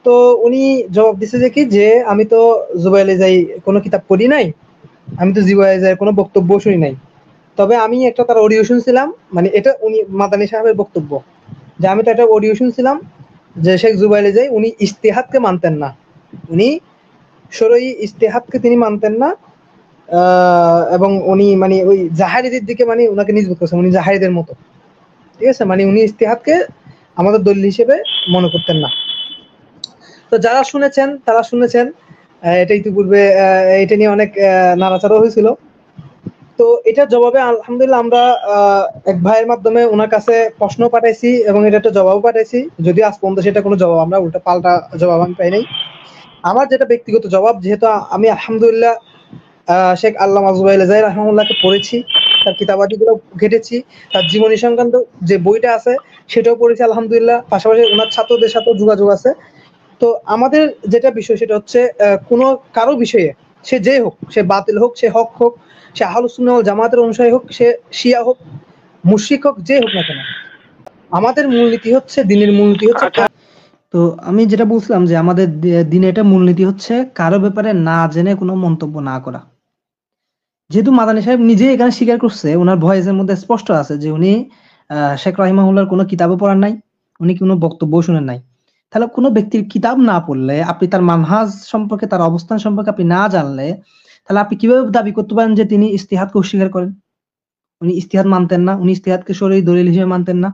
তো উনি জবাব দিছে যে কি, যে আমি তো জুবাইর জাহি কোনো কিতাব পড়ি নাই, আমি তো জুবাইর জাহির কোনো বক্তব্য শুনি নাই, তবে আমি একটা তার অডিও শুনছিলাম, মানে এটা উনি মাদানী সাহেবের বক্তব্য, যে আমি তো একটা অডিও শুনছিলাম যে শেখ জুবাইর জাহি উনি ইজতিহাদকে মানতেন না, উনি শরঈ ইজতিহাদকে তিনি মানতেন না, এবং উনি মানে ওই জাহারিদের দিকে মানে ওনাকে নিজবত করছেন, উনি জাহারিদের মতো, ঠিক আছে, মানে উনি ইজতিহাদকে আমাদের দলিল হিসেবে মনে করতেন না। তো যারা শুনেছেন তারা শুনেছেন, এটা ইতিপূর্বে এটা নিয়ে অনেক নাড়াচাড়া হয়েছিল। তো এটার জবাবে আলহামদুলিল্লাহ আমরা এক ভাইয়ের মাধ্যমে ওনার কাছে প্রশ্ন পাঠাইছি, এবং এটা একটা জবাবও পাঠাইছি, যদিও আজ পর্যন্ত সেটা কোনো জবাব, আমরা উল্টা পাল্টা জবাব আমি পাই নাই। আমার যেটা ব্যক্তিগত জবাব, যেহেতু আমি আলহামদুলিল্লাহ শেখ আল্লামা জুবাইর জাহি রাহিমাহুল্লাহকে পড়েছি, তার কিতাবাদিগুলো ঘেটেছি, তার জীবনী সংক্রান্ত যে বইটা আছে সেটাও পড়েছি আলহামদুলিল্লাহ, পাশাপাশি ওনার ছাত্রদের সাথেও যোগাযোগ আছে। তো আমাদের যেটা বিষয় সেটা হচ্ছে কোনো কারো বিষয়ে সে যে হোক, সে বাতিল হোক, সে হক হোক, সে আহলুস সুন্নাহ ওয়াল জামাতের অনুসারী হোক, সে শিয়া হোক, মুশরিক হোক, যে হোক না কেন, আমাদের মূলনীতি হচ্ছে, দিনের মূলনীতি হচ্ছে। তো আমি যেটা বলছিলাম যে আমাদের দিনে এটা মূলনীতি হচ্ছে কারো ব্যাপারে না জেনে কোনো মন্তব্য না করা। যেহেতু মাদানী সাহেব নিজে এখানে স্বীকার করছে, ওনার ভয়েসের মধ্যে স্পষ্ট আছে যে উনি শেখ রাহিমাহুল্লাহর কোনো কিতাবও পড়ার নাই, উনি কোনো বক্তব্য শুনেন নাই। তাহলে কোনো ব্যক্তির কিতাব না পড়লে, আপনি তার মানহাজ সম্পর্কে, তার অবস্থান সম্পর্কে আপনি না জানলে, তাহলে আপনি কিভাবে দাবি করতে পারেন যে তিনি ইস্তিহাদকে অস্বীকার করেন? উনি ইস্তিহাদ মানতেন না, উনি ইস্তিহাদকে শরঈ দলিল হিসেবে মানতেন না।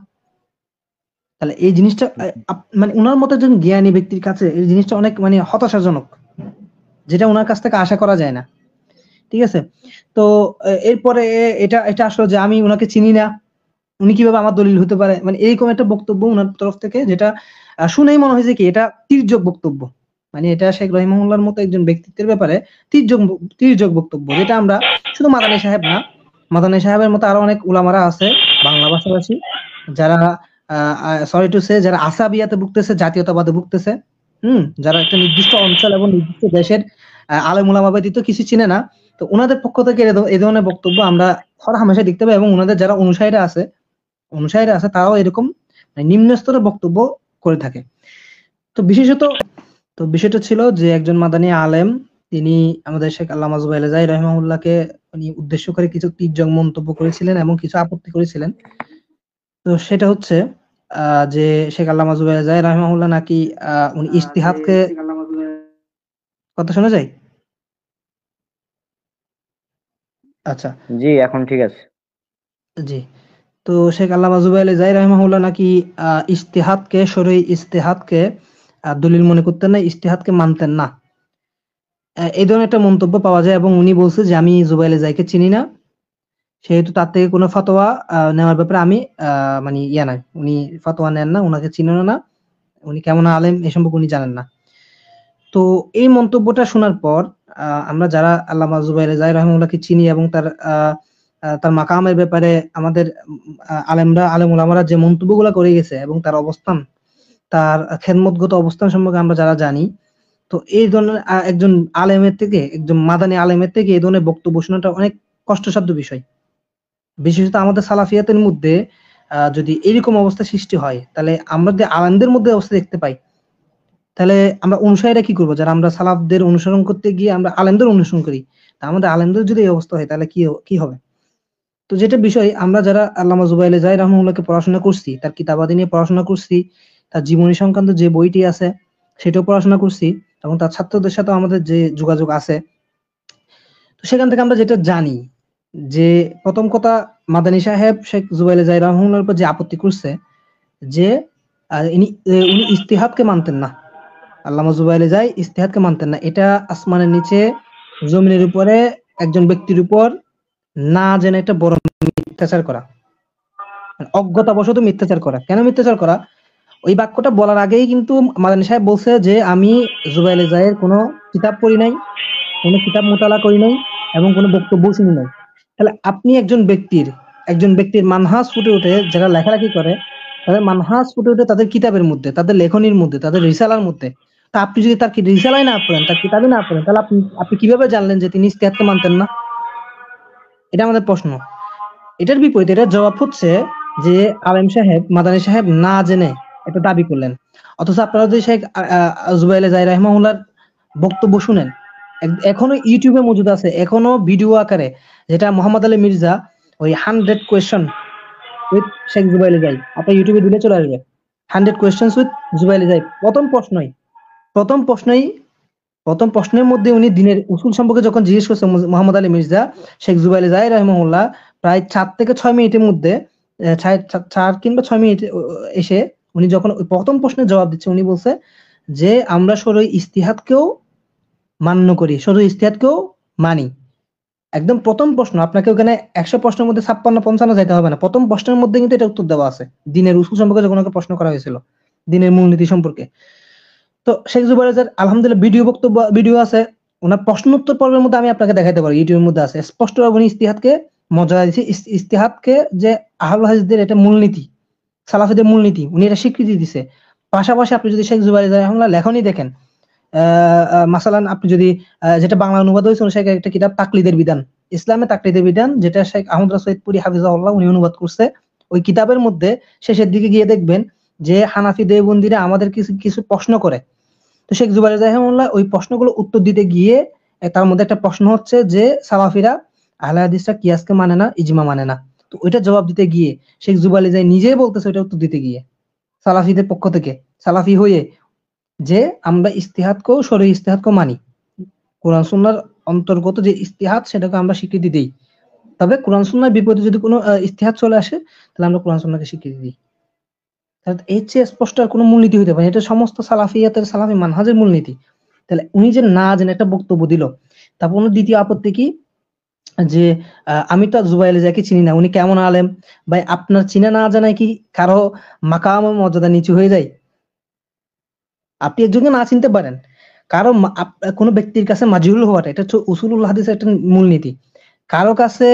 তাহলে এই জিনিসটা মানে ওনার মতো একজন জ্ঞানী ব্যক্তির কাছে এই জিনিসটা অনেক মানে হতাশাজনক, যেটা ওনার কাছ থেকে আশা করা যায় না। ঠিক আছে, তো এরপরে এটা এটা আসলে যে আমি ওনাকে চিনি না, উনি কিভাবে আমার দলিল হতে পারে, মানে এইরকম একটা বক্তব্য ওনার তরফ থেকে, যেটা শুনেই মনে হয়েছে কি এটা তির্যক বক্তব্য। মানে এটা শেখ রহিমাহুল্লাহর মতো একজন ব্যক্তিত্বের ব্যাপারে তির্যক বক্তব্য, যেটা আমরা শুধু মাদানী সাহেব না, মাদানী সাহেবের মতো আরো অনেক উলামারা আছে বাংলা ভাষাভাষী, যারা সরি টু সে, যারা আসাবিয়াতে ভুগতেছে, জাতীয়তাবাদে ভুগতেছে, যারা একটা নির্দিষ্ট অঞ্চল এবং নির্দিষ্ট দেশের আলেম উলামা ব্যতীত কিছু চিনে না। তো ওনাদের পক্ষ থেকে এই ধরনের বক্তব্য আমরা হরহামেশা দেখতে পাই, এবং ওনাদের যারা অনুসারীরা আছে তারাও এরকম নিম্ন স্তরের বক্তব্য করে থাকে। তো বিষয়টা ছিল যে একজন মাদানী আলেম, তিনি আমাদের শেখ আল্লামা জুবাইর রাহিমাহুল্লাহকে উদ্দেশ্য করে কিছু তির্যক মন্তব্য করেছিলেন এবং কিছু আপত্তি করেছিলেন। তো সেটা হচ্ছে যে শেখ আল্লামা জুবাইর রাহিমাহুল্লাহ নাকি উনি ইজতিহাদকে, কথা শোনা যায়? আচ্ছা, জি এখন ঠিক আছে। জি। তো শেখ আল্লামা জুবাইর রাহিমাহুল্লাহ নাকি ইজতিহাদকে, শরঈ ইজতিহাদকে দলিল মনে করতেন না, ইজতিহাদকে মানতেন না, এই ধরনের একটা মন্তব্য পাওয়া যায়। এবং উনি বলছে যে আমি জুবাইর জাইকে চিনি না, সেহেতু তার থেকে কোনো ফতোয়া নেওয়ার ব্যাপারে আমি মানে নাই, উনি ফতোয়া নেন না, উনাকে চিনেন না, উনি কেমন আলেম এ সম্পর্কে উনি জানেন না। তো এই মন্তব্যটা শোনার পর আমরা যারা আল্লামা জুবাইর রাহিমাহুল্লাহকে চিনি এবং তার মাকামের ব্যাপারে আমাদের আলেম উলামারা যে মন্তব্যগুলো করে গেছে এবং তার অবস্থান, তার খেদমতগত অবস্থান সম্পর্কে আমরা যারা জানি, তো এই ধরনের একজন আলেমের থেকে, একজন মাদানী আলেমের থেকে এই ধরনের বক্তব্য শোনাটা অনেক কষ্টসাধ্য বিষয়। বিশেষত আমাদের সালাফিয়াতের মধ্যে যদি এরকম অবস্থা সৃষ্টি হয়, তাহলে আমরা যে আলেমদের মধ্যে অবস্থা দেখতে পাই, তাহলে আমরা অনুসারীরা কি করবো? যারা আমরা সালাফদের অনুসরণ করতে গিয়ে আমরা আলেমদের অনুসরণ করি, তা আমাদের আলেমদের যদি এই অবস্থা হয় তাহলে কি হবে? তো যেটা বিষয়, আমরা যারা আল্লামা জুবাইর রাহিমাহুল্লাহকে পড়াশোনা করছি, তার কিতাবাদি নিয়ে পড়াশোনা করছি, তার জীবনী সংক্রান্ত যে বইটি আছে সেটাও পড়াশোনা করছি, এবং তার ছাত্রদের সাথে আমাদের যে যোগাযোগ আছে, তো সেখান থেকে আমরা যেটা জানি যে প্রথম কথা, মাদানী সাহেব শেখ জুবাইর রাহিমাহুল্লাহর উপর যে আপত্তি করছে যে উনি ইজতিহাদকে মানতেন না, আল্লামা জুবাইর ইজতিহাদকে মানতেন না, এটা আসমানের নিচে জমিনের উপরে একজন ব্যক্তির উপর না জেনে একটা বড় মিথ্যাচার করা, অজ্ঞতাবশত মিথ্যাচার করা। কেন মিথ্যাচার করা? ওই বাক্যটা বলার আগেই কিন্তু মাদানী সাহেব বলছে যে আমি জুবাইর জায়ের কোনো কিতাব পড়ি নাই, কোনো কিতাব মোতালা করি নাই, এবং কোনো বক্তব্য শুনি নাই। তাহলে আপনি একজন ব্যক্তির মানহাজ ফুটে ওঠে, যারা লেখালেখি করে তাদের মানহাজ ফুটে ওঠে তাদের কিতাবের মধ্যে, তাদের লেখনির মধ্যে, তাদের রিসালার মধ্যে। তা আপনি যদি তার রিসালাই না পড়েন, তার কিতাবই না পড়েন, তাহলে আপনি কিভাবে জানলেন যে তিনি ইজতিহাদকে মানতেন না? এটা আমাদের প্রশ্ন। এটার বিপরীতে এটার জবাব হচ্ছে যে আলেম সাহেব, মাদানী সাহেব না জেনে এটা দাবি করলেন, অথচ আপনারা যদি শেখ জুবাইর রাহিমাহুল্লাহর বক্তব্য শুনেন, এখনো ইউটিউবে মজুদ আছে, এখনো ভিডিও আকারে, যেটা মোহাম্মদ আলী মির্জা ওই 100 কোয়েশ্চন উইথ শেখ জুবাইর জাই, আপনার ইউটিউবে দিলে চলে আসবে 100 কোয়েশ্চেন্স উইথ জুবাইর জাই। প্রথম প্রশ্নের মধ্যে উনি দিনের উসুল সম্পর্কে যখন জিজ্ঞেস করছে মোহাম্মদ আলী মির্জা, শেখ জুবাইর জাই রাহিমাহুল্লাহ প্রায় 4 থেকে 6 মিনিটের মধ্যে, 4 কিংবা 6 মিনিট এসে উনি যখন প্রথম প্রশ্নের জবাব দিচ্ছে, উনি বলছে যে আমরা শরঈ ইজতিহাদকেও মান্য করি, শরঈ ইজতিহাদকেও মানি। একদম প্রথম প্রশ্ন, আপনাকে ওখানে 100 প্রশ্নের মধ্যে 56-55 যাইতে হবে না, প্রথম প্রশ্নের মধ্যে কিন্তু এটা উত্তর দেওয়া আছে, দিনের উসুল সম্পর্কে যখন ওকে প্রশ্ন করা হয়েছিল, দিনের মূলনীতি সম্পর্কে। তো শেখ জুবাইর আলহামদুলিল্লাহ ভিডিও আছে, ওনার প্রশ্ন উত্তর পর্বের মধ্যে আমি আপনাকে দেখাইতে পারি, ইউটিউবের মধ্যে আছে, স্পষ্টভাবে উনি ইজতিহাদকে মর্যাদা দিয়েছে, ইজতিহাদকে যে আহলুল হাদিসদের এটা মূলনীতি, সালাফিদের মূলনীতি, উনি এটা স্বীকৃতি দিছে। পাশাপাশি আপনি যদি শেখ জুবাইর রাহিমাহুল্লাহ লেখনী দেখেন, মাসালান আপনি যদি যেটা বাংলা অনুবাদ হয়েছে শেখ একটা কিতাব তাকলিদের বিধান, ইসলামে তাকলিদের বিধান, যেটা শেখ আহমদ সৈয়দপুরি হাফিজাহুল্লাহ উনি অনুবাদ করছে। ওই কিতাবের মধ্যে শেষের দিকে গিয়ে দেখবেন যে হানাফি দেওবন্দিরা আমাদের কিছু কিছু প্রশ্ন করে, তো শেখ জুবাইর রাহিমাহুল্লাহ ওই প্রশ্নগুলো উত্তর দিতে গিয়ে তার মধ্যে একটা প্রশ্ন হচ্ছে যে সালাফিরা আহলে হাদিসরা কিয়াসকে মানে না, ইজমা মানে না। তো ওইটা জবাব দিতে গিয়ে শেখ জুবাইর নিজেই বলতেছে ওইটা উত্তর দিতে গিয়ে সালাফিদের পক্ষ থেকে, সালাফি হয়ে, যে আমরা ইস্তিহাদকেও শরঈ ইস্তিহাদকেও মানি, কোরআন সুন্নাহর অন্তর্গত যে ইস্তিহাদ সেটাকে আমরা স্বীকৃতি দিই, তবে কোরআন সুন্নাহর বিপরীতে যদি কোনো ইস্তিহাদ চলে আসে তাহলে আমরা কোরআন সুন্নাহকে স্বীকৃতি দিই। এর চেয়ে স্পষ্ট আর কোনো মূলনীতি হইতে পারে, এটা সমস্ত সালাফিয়াতের সালাফি মানহাজের মূলনীতি। তাহলে উনি যে না জেনে একটা বক্তব্য দিল, তারপর দ্বিতীয় আপত্তি কি, যে আমি তো জুবাইর যাকে চিনি না, উনি কেমন আলেম? ভাই আপনার চিনা না জানায় কি কারো মাকাম মর্যাদা নিচু হয়ে যায়? আপনি একজনকে না চিনতে পারেন, কারো কোনো ব্যক্তির কাছে মাজহুল হওয়াটা, এটা হচ্ছে উসুলুল হাদিসের একটা মূলনীতি। কারো কাছে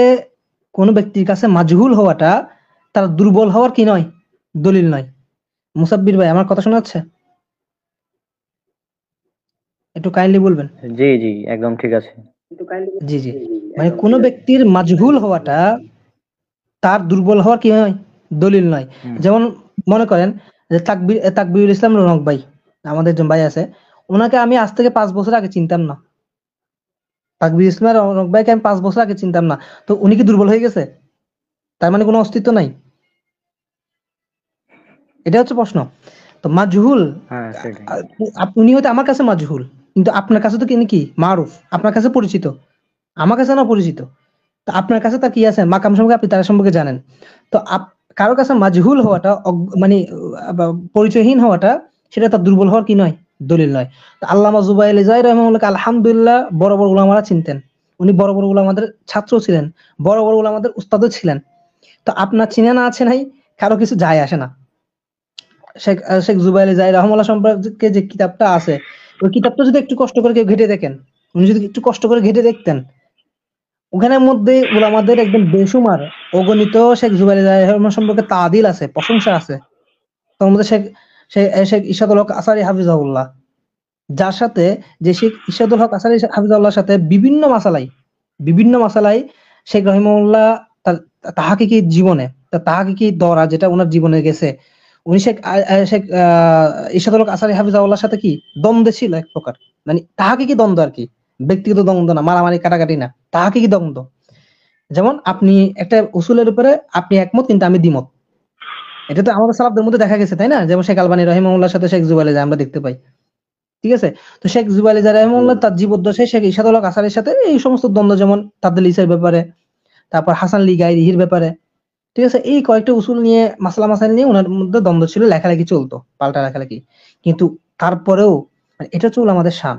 কোনো ব্যক্তির কাছে মাজহুল হওয়াটা তার দুর্বল হওয়ার কি নয়, দলিল নয়। মুসাব্বির ভাই আমার কথা শোনা যাচ্ছে? একটু কাইন্ডলি বলবেন। জি জি একদম ঠিক আছে। জি জি, মানে কোনো ব্যক্তির মাজহুল হওয়াটা তার দুর্বল হওয়ার কি নয়, দলিল নয়। যেমন মনে করেন যে তাকবীরুল ইসলাম রৌনক ভাই, আমাদের একজন ভাই আছে, ওনাকে আমি আজ থেকে 5 বছর আগে চিনতাম না। তাকবীর ইসলাম রৌনক ভাইকে আমি 5 বছর আগে চিনতাম না, তো উনি কি দুর্বল হয়ে গেছে? তার মানে কোনো অস্তিত্ব নাই? এটা হচ্ছে প্রশ্ন। তো মাজহুল, উনি হয়তো আমার কাছে মাজহুল, কিন্তু আপনার কাছে তো কি মারুফ, আপনার কাছে পরিচিত, আমার কাছে না পরিচিত। তো আপনার কাছে তা কি আছে মাকাম সম্পর্কে আপনি তার সম্পর্কে জানেন। তো কারো কাছে মাজহুল হওয়াটা, মানে পরিচয়হীন হওয়াটা, সেটা তার দুর্বল হওয়ার কি নয়, দলিল নয়। তো আল্লামা জুবাইর রাহিমাহুল্লাহ আলহামদুলিল্লাহ বড় বড় উলামারা চিনতেন, উনি বড় বড় উলামাদের ছাত্র ছিলেন, বড় বড় উলামাদের উস্তাদও ছিলেন। তো আপনার চিনা না আছে নাই কারো কিছু যায় আসে না। শেখ জুবাইর রাহিমাহুল্লাহ সম্পর্কে যে কিতাবটা আছে, ওই কিতাবটা যদি একটু কষ্ট করে কেউ ঘেটে দেখেন, উনি যদি একটু কষ্ট করে ঘেটে দেখতেন, ওখানের মধ্যে উলামাদের একদম বেসুমার অগণিত শেখ জুবাইর রাহিমাহুল্লাহ সম্পর্কে তাদিল আছে, প্রশংসা আছে। তার মধ্যে শেখ ইরশাদুল হক আসারি হাফিজাহুল্লাহ, যার সাথে যে শেখ ইরশাদুল হক আসারি হাফিজাহুল্লাহর সাথে বিভিন্ন মাসালাই শেখ রাহিমাহুল্লাহ তার তাহাকিকি জীবনে, তার তাহাকিকি দরা যেটা ওনার জীবনে গেছে, উনি শেখ ইরশাদুল হক আসারি হাফিজাহুল্লাহর সাথে কি দ্বন্দ্বে ছিল এক প্রকার, মানে তাহাকিকি দ্বন্দ্ব আর কি, ব্যক্তিগত দ্বন্দ্ব না, মারামারি কাটাকাটি না, তাহাকিকি দ্বন্দ্ব। যেমন আপনি একটা উসুলের উপরে আপনি একমত কিন্তু আমি দ্বিমত, এটা তো আমাদের সালাফদের মধ্যে দেখা গেছে, তাই না? যেমন শেখ আলবানী রাহিমাহুল্লাহর সাথে শেখ জুবাইর আমরা দেখতে পাই, ঠিক আছে? তো শেখ জুবাইর রাহিমাহুল্লাহ তার জীবদ্দশায় শেখ ইরশাদুল হক আসারির সাথে এই সমস্ত দ্বন্দ্ব, যেমন তাদলিসের ব্যাপারে, তারপর হাসান লি গায়রিহির ব্যাপারে, ঠিক আছে, এই কয়েকটা উসুল নিয়ে মাসাইল নিয়ে ওনার মধ্যে দ্বন্দ্ব ছিল, লেখালেখি চলতো, পাল্টা লেখালেখি। কিন্তু তারপরেও এটা হচ্ছে ওলামাদের শান,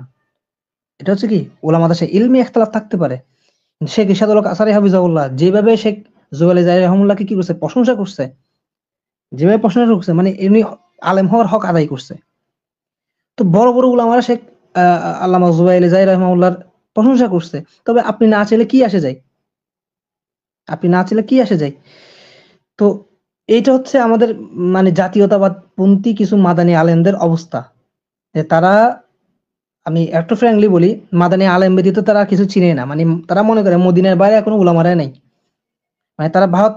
এটা হচ্ছে কি ওলামাদের শান, ইলমি ইখতিলাফ থাকতে পারে। শেখ ইরশাদুল হক আসারি হাফিজাহুল্লাহ যেভাবে শেখ জুবাইর রাহিমাহুল্লাহকে কি করছে, প্রশংসা করছে, যেভাবে প্রশংসা করছে, মানে এমনি আলেম হওয়ার হক আদায় করছে। তো বড় বড় উলামারা শেখ আল্লামা জুবাইর রাহিমাহুল্লাহর প্রশংসা করছে, তবে আপনি না চাইলে কি আসে যায়, তো এইটা হচ্ছে আমাদের মানে জাতীয়তাবাদপন্থী কিছু মাদানী আলেমদের অবস্থা, যে তারা, আমি একটু ফ্র্যাঙ্কলি বলি, মাদানী আলেম ব্যতীত তারা কিছু চিনে না, মানে তারা মনে করে মদিনার বাইরে কোনো উলামারাই নাই, মানে তারা ভারত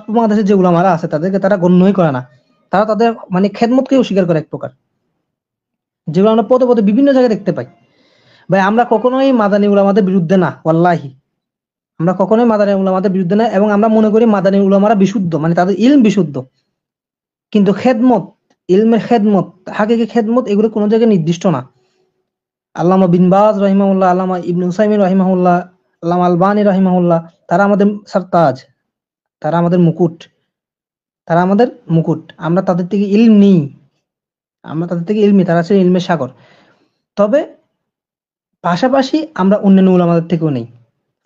উপমহাদেশের যে উলামারা আছে তাদেরকে তারা গণ্যই করে না, তারা তাদের মানে খেদমতকে অস্বীকার করে এক প্রকার, যেগুলো আমরা পদে পদে বিভিন্ন জায়গায় দেখতে পাই। ভাই আমরা কখনোই মাদানী উলামাদের বিরুদ্ধে না, ওয়াল্লাহি আমরা কখনোই মাদানী উলামাদের বিরুদ্ধে না, এবং আমরা মনে করি মাদানী উলামারা বিশুদ্ধ, মানে তাদের ইলম বিশুদ্ধ, কিন্তু খেদমত, ইলমের খেদমত, হাকিকি খেদমত, এগুলো কোনো জায়গায় নির্দিষ্ট না। আল্লামা বিন বাজ রাহিমাহুল্লাহ, আল্লামা ইবনে উসাইমিন রাহিমাহুল্লাহ, আল্লামা আলবানী রাহিমাহুল্লাহ, তারা আমাদের সারতাজ, তারা আমাদের মুকুট, আমরা তাদের থেকে ইলম নিই, তারা হচ্ছে ইলমের সাগর। তবে পাশাপাশি আমরা অন্যান্য উলামাদের থেকেও নেই,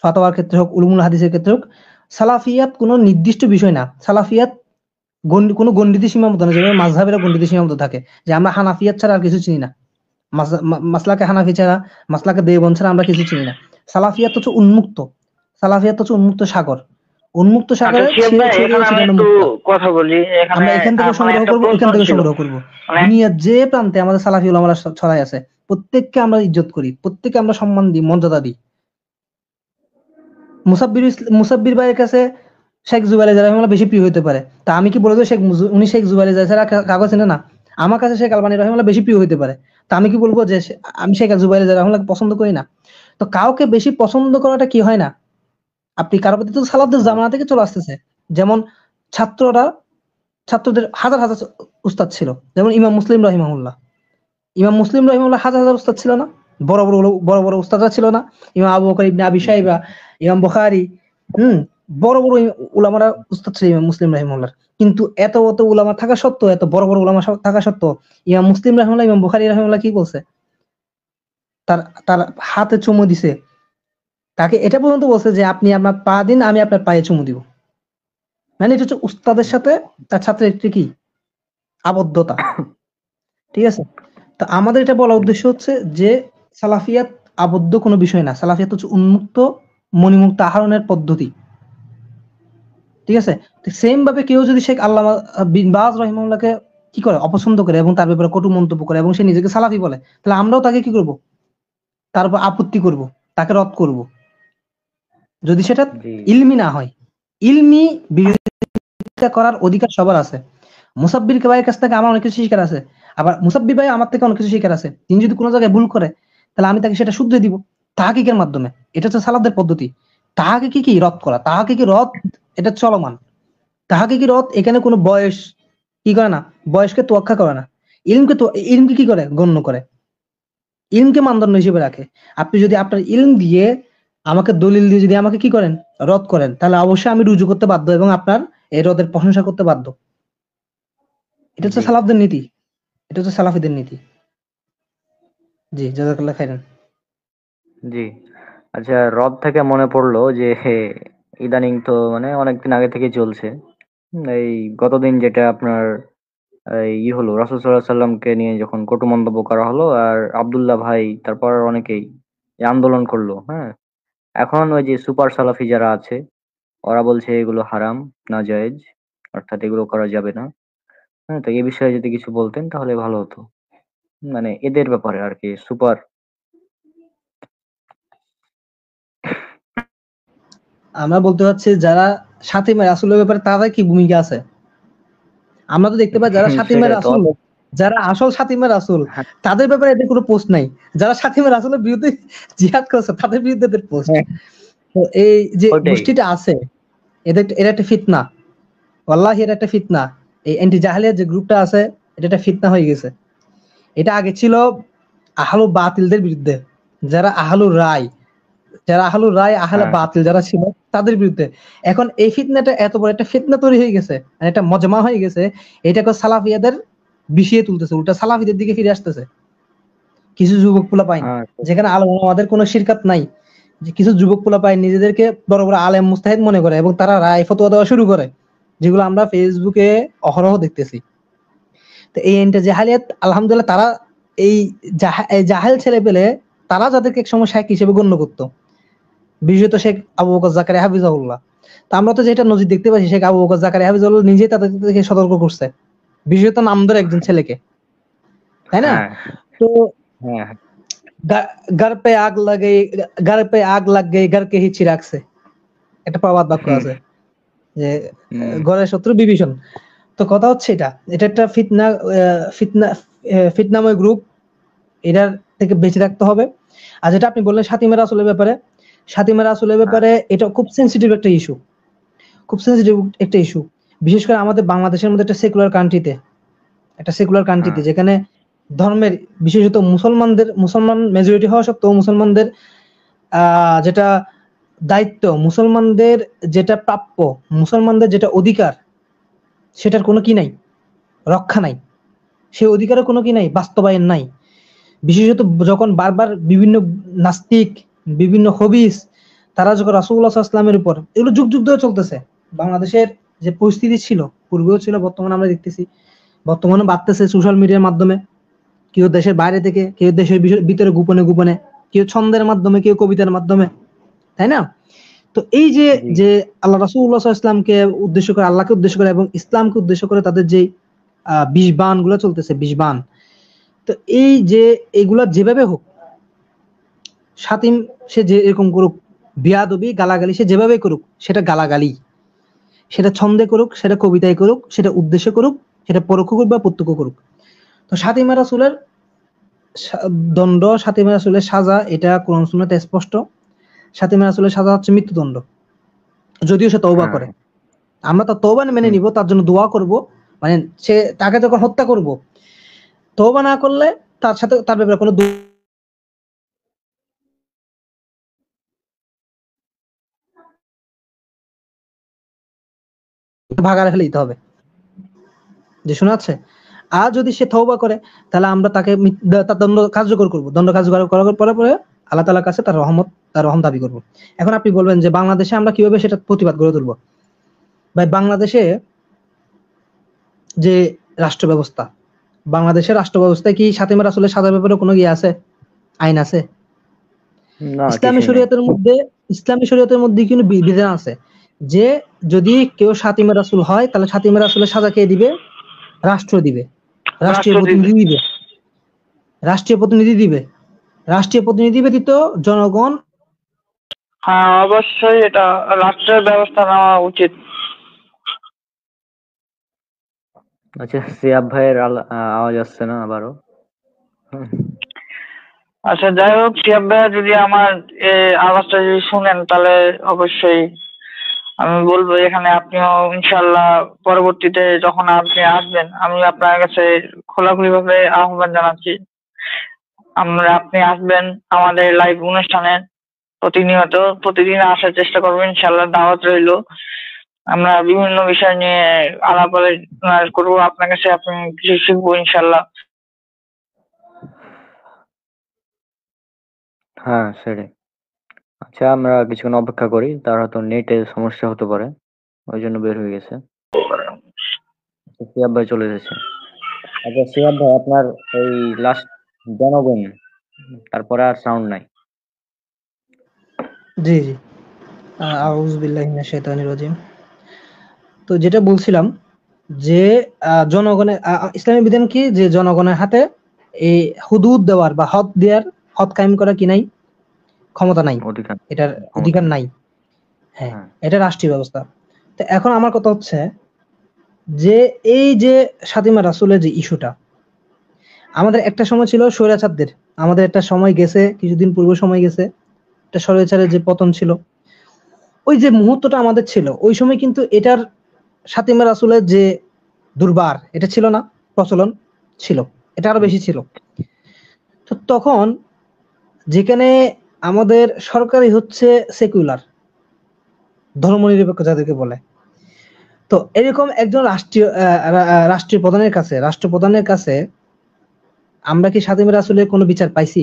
ফাতোয়ার ক্ষেত্রে হোক, উলুমুল হাদিসের ক্ষেত্রে হোক। সালাফিয়াত কোনো নির্দিষ্ট বিষয় না, সালাফিয়াত কোনো গণ্ডিত সীমাবদ্ধ না, যেভাবে মাযহাবের গণ্ডিত সীমাবদ্ধ থাকে, যে আমরা হানাফিয়াত ছাড়া আর কিছু চিনি না, মাসলাকে হানাফি ছাড়া, মাসলাকে দেওবন্দ ছাড়া আমরা কিছু চিনি না। সালাফিয়াত হচ্ছে উন্মুক্ত সাগর, উন্মুক্ত আচ্ছা সাগরে শিব ভাই, এখানে আমি একটু কথা বলি। এখানে আমরা এখান থেকে মানে সংগ্রহ একটা করবো, প্রশ্ন এখান থেকে ছিল। সংগ্রহ করবো। মানে দুনিয়ার যে প্রান্তে আমাদের সালাফি উলামারা ছড়াই আছে, প্রত্যেককে আমরা ইজ্জত করি, প্রত্যেককে আমরা সম্মান দিই, মর্যাদা দিই। মুসাব্বির ভাইয়ের কাছে শেখ জুবাইর রহমাল্লাহ বেশি প্রিয় হতে পারে, তা আমি কি বলে দেবো উনি শেখ জুবাইর ছাড়া কাগজ চেনে না? আমার কাছে শেখ আলবানী রহমাল্লাহ বেশি প্রিয় হতে পারে, তা আমি কি বলবো যে আমি শেখ জুবাইর রহমাল্লাহকে পছন্দ করি না? তো কাউকে বেশি পছন্দ করাটা কি হয় না? আপনি কারো প্রতি তো সালাফদের জামানা থেকে চলে আসতেছে। যেমন ছাত্রদের হাজার হাজার উস্তাদ ছিল, যেমন ইমাম মুসলিম রহিমাহুল্লাহ হাজার হাজার উস্তাদ ছিল না? বড় বড় বড় বড় উস্তাদরা ছিল না? ইমাম আবু বকর ইবনে আবি শাইবা, ইমাম বুখারী, বড় বড় উলামারা উস্তাদ ছিল ইমাম মুসলিম রহিমাহুল্লাহ। কিন্তু এত উলামা থাকা সত্ত্বেও, এত বড় বড় উলামা থাকা সত্ত্বেও ইমাম মুসলিম রহিমাহুল্লাহ, ইমাম বুখারী রহিমাহুল্লাহ কি বলছে? তার তার হাতে চুমু দিছে, তাকে এটা পর্যন্ত বলছে যে আপনি আপনার পা দিন, আমি আপনার পায়ে চুমু দিব। মানে এটা হচ্ছে উস্তাদের সাথে তার ছাত্রের একটি কি আবদ্ধতা। ঠিক আছে, তো আমাদের এটা বলার উদ্দেশ্য হচ্ছে যে সালাফিয়াত আবদ্ধ কোনো বিষয় না, সালাফিয়াত হচ্ছে উন্মুক্ত মণিমুক্ত আহরণের পদ্ধতি। ঠিক আছে, সেম ভাবে কেউ যদি শেখ আল্লামা বিন বাজ রহিমাহুল্লাহকে কি করে অপছন্দ করে এবং তার ব্যাপারে কটু মন্তব্য করে এবং সে নিজেকে সালাফি বলে, তাহলে আমরাও তাকে কি করব? তার উপর আপত্তি করব, তাকে রদ করব, যদি সেটা ইলমি না হয়। ইলমি বিরোধিতা করার অধিকার সবার আছে। মুসাব্বির ভাইয়ের কাছ থেকে আমার অনেক কিছু শিকার আছে, আবার মুসাব্বির ভাই আমার থেকে অনেক কিছু শিকার আছে। তিনি যদি কোনো জায়গায় ভুল করে, তাহলে আমি তাকে সেটা শুধরে দিব তাহকিকের মাধ্যমে। এটা হচ্ছে সালাফদের পদ্ধতি। তাহাকে কি রদ করা, তাহাকে কি রদ, এটা চলমান। তাহাকে কি রদ এখানে কোনো বয়স কি করে না, বয়সকে তোয়াক্কা করে না। ইলমকে কি করে গণ্য করে, ইলমকে মানদণ্ড হিসেবে রাখে। আপনি যদি আপনার ইলম দিয়ে আমাকে দলিল দিয়ে যদি আমাকে কি করেন, রদ করেন, তাহলে অবশ্যই আমি রুজু করতে বাধ্য এবং আপনার এই রদের প্রশংসা করতে বাধ্য। এটা হচ্ছে সালাফদের নীতি, এটা হচ্ছে সালাফিদের নীতি। জি, জাযাকাল্লাহ খাইরান। জি, আচ্ছা, রদ থেকে মনে পড়লো যে ইদানিং তো মানে অনেকদিন আগে থেকে চলছে, এই গতদিন যেটা আপনার হলো, রাসূল সাল্লাল্লাহু আলাইহি সাল্লামকে নিয়ে যখন কটু মন্তব্য করা হলো, আর আব্দুল্লাহ ভাই তারপর অনেকেই আন্দোলন করলো। হ্যাঁ, এখন ওই যে সুপার সালাফি যারা আছে, ওরা বলছে এগুলো হারাম, নাজায়েজ, অর্থাৎ এগুলো করা যাবে না। হ্যাঁ, তো এই বিষয়ে যদি কিছু বলতেন তাহলে ভালো হতো, মানে এদের ব্যাপারে আর কি। সুপার আমরা বলতে চাচ্ছি যারা সাতিমা রাসূলের ব্যাপারে তাদের কি ভূমিকা আছে। আমরা তো দেখতে পাই যারা সাতিমা সেটাই তো। রাসূল, যারা আসল সাতিমা রাসূল, তাদের ব্যাপারে এদের কোনো পোস্ট নাই। যারা সাতিমা রাসূলের বিরুদ্ধে জিহাদ করছে, তাদের বিরুদ্ধে এদের পোস্ট। তো এই যে গোষ্ঠীটা আছে, এরা একটা ফিতনা, ওয়াল্লাহি এটা একটা ফিতনা। এই অ্যান্টি জাহেলিয়া যে গ্রুপটা আছে, এটা একটা ফিতনা হয়ে গেছে। এটা আগে ছিল আহলু বাতিলদের বিরুদ্ধে, যারা আহলুর রায়, আহলে বাতিল যারা ছিল তাদের বিরুদ্ধে। এখন এই ফিতনাটা এত বড় একটা ফিতনা তৈরি হয়ে গেছে, একটা মজমা হয়ে গেছে, এটাকে সালাফিয়াদের বিষিয়ে তুলতেছে, উল্টা সালাফিদের দিকে ফিরে আসতেছে। কিছু যুবক পোলা পাই যেখানে আমাদের কোনো শিরকাত নাই, যে কিছু যুবক পোলা পাই নিজেদেরকে বড় বড় আলেম মুস্তাহিদ মনে করে এবং তারা রায় ফতোয়া দেওয়া শুরু করে, যেগুলো আমরা ফেসবুকে অহরহ দেখতেছি। তো এই জাহেলিয়াত আলহামদুলিল্লাহ, তারা এই জাহেল ছেলে পেলে তারা যাদেরকে এক সময় শেখ হিসেবে গণ্য করতো, বিশেষত শেখ আবু বকর জাকারিয়া হাফিজাহুল্লাহ। তা আমরা তো যেটা নজির দেখতে পাচ্ছি, শেখ আবু বকর জাকারিয়া হাফিজাহুল্লাহ নিজেই তাদেরকে সতর্ক করছে, বিশেষত নামদার একজন ছেলেকে, তাই না? তো घर पे आग लग गई घर के ही चिराग से, একটা প্রবাদ বাক্য আছে যে ঘরের শত্রু বিভীষণ। তো কথা হচ্ছে এটা একটা ফিতনাময় গ্রুপ, এটার থেকে বেঁচে থাকতে হবে। আর যেটা আপনি বললেন সাতিমা রাসূলের ব্যাপারে, এটা খুব সেন্সিটিভ একটা ইস্যু, বিশেষ করে আমাদের বাংলাদেশের মধ্যে একটা সেকুলার কান্ট্রিতে, যেখানে ধর্মের বিশেষত মুসলমান মেজরিটি হওয়া সত্ত্বেও মুসলমানদের যেটা দায়িত্ব, মুসলমানদের যেটা প্রাপ্য, মুসলমানদের যেটা অধিকার, সেটার কোনো কি নাই, রক্ষা নাই, সেই অধিকারের কোনো কি নাই, বাস্তবায়ন নাই। বিশেষত যখন বারবার বিভিন্ন নাস্তিক, বিভিন্ন হবিস, তারা যখন রাসূলুল্লাহ সাল্লাল্লাহু আলাইহি ওয়াসাল্লামের উপর, এগুলো যুগ যুগ ধরে চলতেছে। বাংলাদেশের যে পরিস্থিতি ছিল, পূর্বেও ছিল, বর্তমানে আমরা দেখতেছি, বর্তমানে বাড়তেছে সোশ্যাল মিডিয়ার মাধ্যমে, কেউ দেশের বাইরে থেকে, কেউ দেশের ভিতরে গোপনে, কেউ ছন্দের মাধ্যমে, কেউ কবিতার মাধ্যমে, তাই না? তো তো এই যে যে আল্লাহ রাসূলুল্লাহ সাল্লাল্লাহু আলাইহি ওয়াসাল্লামকে উদ্দেশ্য করে, আল্লাহকে উদ্দেশ্য করে এবং ইসলামকে উদ্দেশ্য করে তাদের যে বিষ বান গুলো চলতেছে, বিষ বান, তো এই যে এগুলা যেভাবে হোক, শাতিম সে যে এরকম করুক, বিয়াদবি গালাগালি সে যেভাবে করুক, সেটা গালাগালি, সেটা ছন্দে করুক, সেটা কবিতায় করুক, সেটা উদ্দেশ্য করুক, সেটা পরোক্ষ করুক বা প্রত্যক্ষ করুক। তো শাতিমা রাসূলের দণ্ড, শাতিমা রাসূলের সাজা, এটা কোরআন সুন্নাতে স্পষ্ট। শাতিমা রাসূলের সাজা হচ্ছে মৃত্যুদণ্ড, যদিও সে তওবা করে। আমরা তার তওবা মেনে নিব, তার জন্য দোয়া করব, মানে সে তাকে যখন হত্যা করব, তওবা না করলে তার সাথে তার ব্যাপারে কোনো ভাগাড়ে ফেলে দিতে হবে, যে শোনা যাচ্ছে। আর যদি সে তওবা করে, তাহলে আমরা তাকে তার দণ্ড কার্যকর করব, দণ্ড কার্যকর করার পরে আল্লাহ তাআলার কাছে তার রহমত, তার রহম দাবি করব। এখন আপনি বলবেন যে বাংলাদেশে আমরা কিভাবে সেটা প্রতিবাদ গড়ে তুলব? ভাই, বাংলাদেশে যে রাষ্ট্র ব্যবস্থা, বাংলাদেশের রাষ্ট্র ব্যবস্থায় কি শাতিমা রাসূলের সাজার ব্যাপারে কোনো আছে, আইন আছে? ইসলামী শরীয়তের মধ্যে কিন্তু বিধান আছে যে যদি কেউ শাতিমা রাসূল হয়, তাহলে শাতিমা রাসূলের সাজা কে দিবে? রাষ্ট্র দিবে, রাষ্ট্রীয় প্রতিনিধি ব্যতীত জনগণ। হ্যাঁ, অবশ্যই এটা রাষ্ট্রের ব্যবস্থা নেওয়া উচিত। আচ্ছা, সিয়াব ভাইয়ের আওয়াজ আসছে না আবারও? আচ্ছা, যাই হোক, সিয়াব ভাই যদি আমার আওয়াজটা যদি শুনেন, তাহলে অবশ্যই আমি বলবো এখানে আপনিও ইনশাল্লাহ পরবর্তীতে যখন আপনি আসবেন, আমি আপনার কাছে খোলাখুলি ভাবে আহ্বান জানাচ্ছি, আপনি আসবেন আমাদের লাইভ অনুষ্ঠানে প্রতিদিন আসার চেষ্টা করবেন, ইনশাল্লাহ দাওয়াত রইল। আমরা বিভিন্ন বিষয় নিয়ে আলাপ আলোচনা করবো, আপনার কাছে আপনি কিছু শিখবো ইনশাল্লাহ। হ্যাঁ, সেটাই। আচ্ছা, আমরা কিছুক্ষণ অপেক্ষা করি, তার হয়তো নেটের সমস্যা হতে পারে, ওই জন্য বের হয়ে গেছে। সিয়াব ভাই চলে এসেছে। আচ্ছা সিয়াব ভাই, আপনার এই লাস্ট জনগণ, তারপরে আর সাউন্ড নাই। জি জি, আউযু বিল্লাহি মিনাশ শাইতানির রাজিম। তো যেটা বলছিলাম যে জনগণের ইসলামী বিধান কি, যে জনগণের হাতে এই হুদুদ দেওয়ার বা হদ দেওয়ার, হদ কায়েম করা কি নাই, ক্ষমতা নাই, এটার অধিকার নাই। হ্যাঁ, এটা রাষ্ট্রীয় ব্যবস্থা। তো এখন আমার কথা হচ্ছে যে এই যে শাতিমা রাসূলের যে ইস্যুটা, আমাদের একটা সময় ছিল স্বৈরাচারদের, আমাদের একটা সময় গেছে, কিছুদিন পূর্ব সময় গেছে, একটা স্বৈরাচারের যে পতন ছিল, ওই যে মুহূর্তটা আমাদের ছিল, ওই সময় কিন্তু এটার শাতিমা রাসূলের যে দুর্বার, এটা ছিল না, প্রচলন ছিল, এটা আরো বেশি ছিল। তো তখন যেখানে আমাদের সরকারই হচ্ছে সেকুলার, ধর্মনিরপেক্ষ যাদেরকে বলে, তো এরকম একজন রাষ্ট্রপ্রধানের কাছে আমরা কি শাতিমা রাসূলের কোনো বিচার পাইছি?